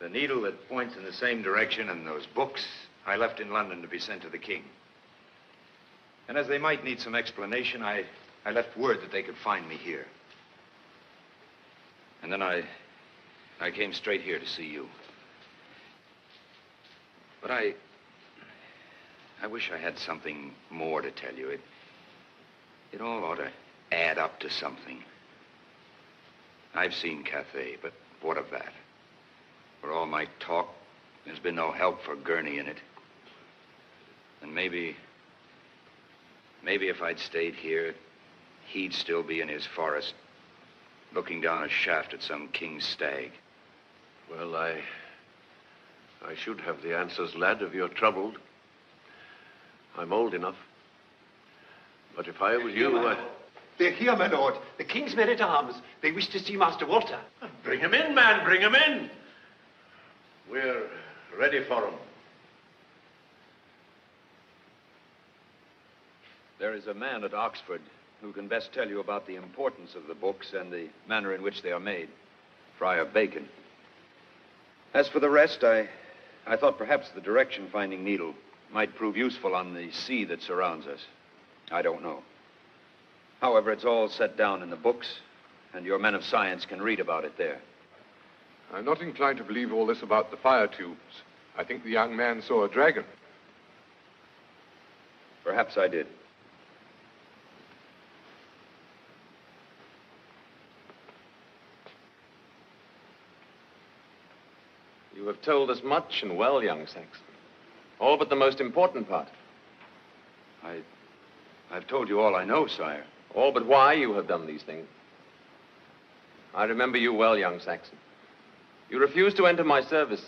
needle that points in the same direction and those books I left in London to be sent to the king. And as they might need some explanation, I left word that they could find me here. And then I came straight here to see you. But I wish I had something more to tell you. It all ought to add up to something. I've seen Cathay, but what of that? For all my talk, there's been no help for Gurney in it. And maybe if I'd stayed here, he'd still be in his forest, looking down a shaft at some king's stag. Well, I should have the answers, lad, if you're troubled. I'm old enough. But if I was you, They're here, my lord. The king's men-at-arms. They wish to see Master Walter. Bring him in, man. Bring him in. We're ready for him. There is a man at Oxford who can best tell you about the importance of the books and the manner in which they are made. Friar Bacon. As for the rest, I thought perhaps the direction-finding needle might prove useful on the sea that surrounds us. I don't know. However, it's all set down in the books, and your men of science can read about it there. I'm not inclined to believe all this about the fire tubes. I think the young man saw a dragon. Perhaps I did. You have told us much and well, young Saxon. All but the most important part. I've told you all I know, sire. All but why you have done these things. I remember you well, young Saxon. You refused to enter my service,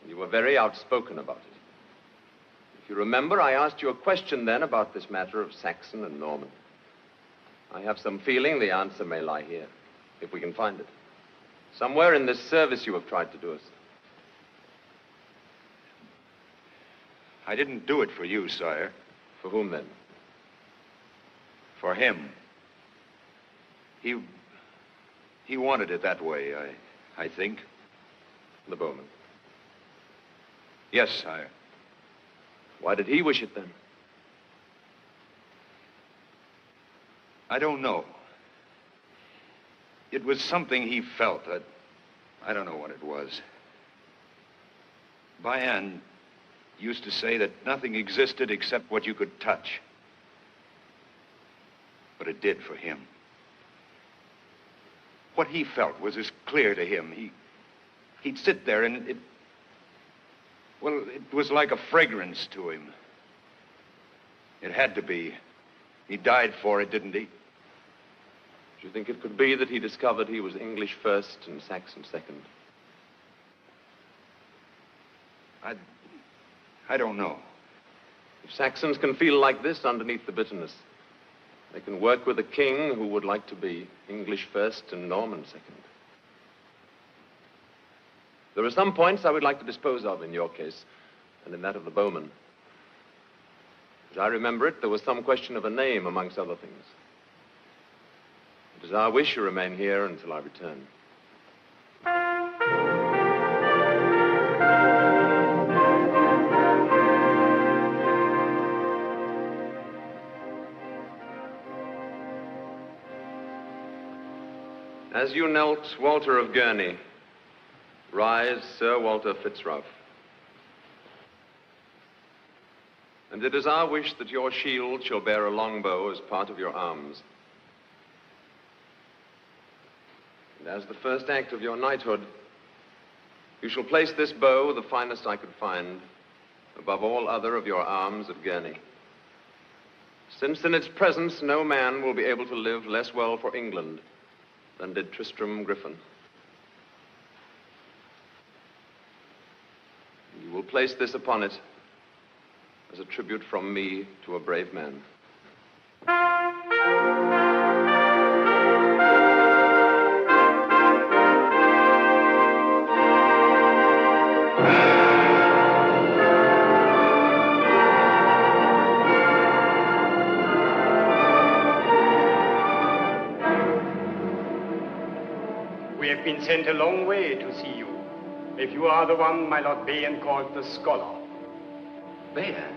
and you were very outspoken about it. If you remember, I asked you a question then about this matter of Saxon and Norman. I have some feeling the answer may lie here, if we can find it. Somewhere in this service you have tried to do us. I didn't do it for you, sire. For whom, then? For him. He wanted it that way, I think. The bowman? Yes, sire. Why did he wish it, then? I don't know. It was something he felt. I don't know what it was. Bayan used to say that nothing existed except what you could touch. But it did for him. What he felt was as clear to him. He'd sit there and it was like a fragrance to him. It had to be. He died for it, didn't he? Do you think it could be that he discovered he was English first and Saxon second? I don't know. If Saxons can feel like this underneath the bitterness, they can work with a king who would like to be English first and Norman second. There are some points I would like to dispose of in your case, and in that of the bowman. As I remember it, there was some question of a name, amongst other things. It is our wish you remain here until I return. As you knelt, Walter of Gurney, rise, Sir Walter Fitzralph. And it is our wish that your shield shall bear a longbow as part of your arms. And as the first act of your knighthood, you shall place this bow, the finest I could find, above all other of your arms at Gurney. Since in its presence no man will be able to live less well for England than did Tristram Griffin. You will place this upon it as a tribute from me to a brave man. We have been sent a long way to see you. If you are the one my Lord Bayan called the scholar. Bayan?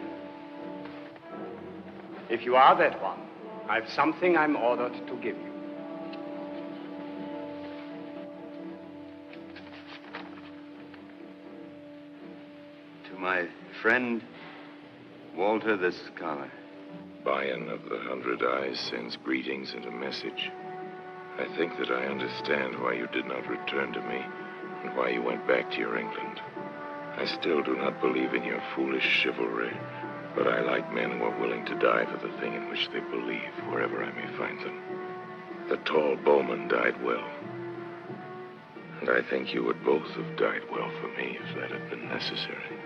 If you are that one, I've something I'm ordered to give you. To my friend, Walter the Scholar. Bayan of the 100 Eyes sends greetings and a message. I think that I understand why you did not return to me and why you went back to your England. I still do not believe in your foolish chivalry, but I like men who are willing to die for the thing in which they believe, wherever I may find them. The tall bowman died well, and I think you would both have died well for me if that had been necessary.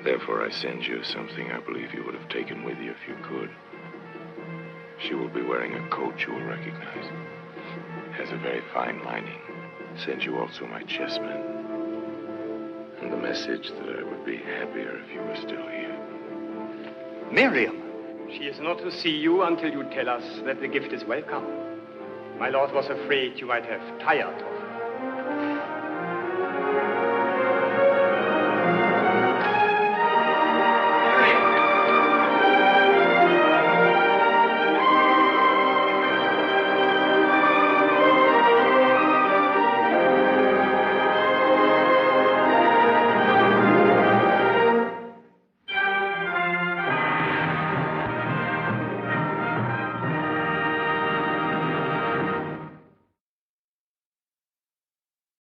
Therefore, I send you something I believe you would have taken with you if you could. She will be wearing a coat you will recognize. Has a very fine lining. Send you also my chessmen. And the message that I would be happier if you were still here. Miriam! She is not to see you until you tell us that the gift is welcome. My lord was afraid you might have tired of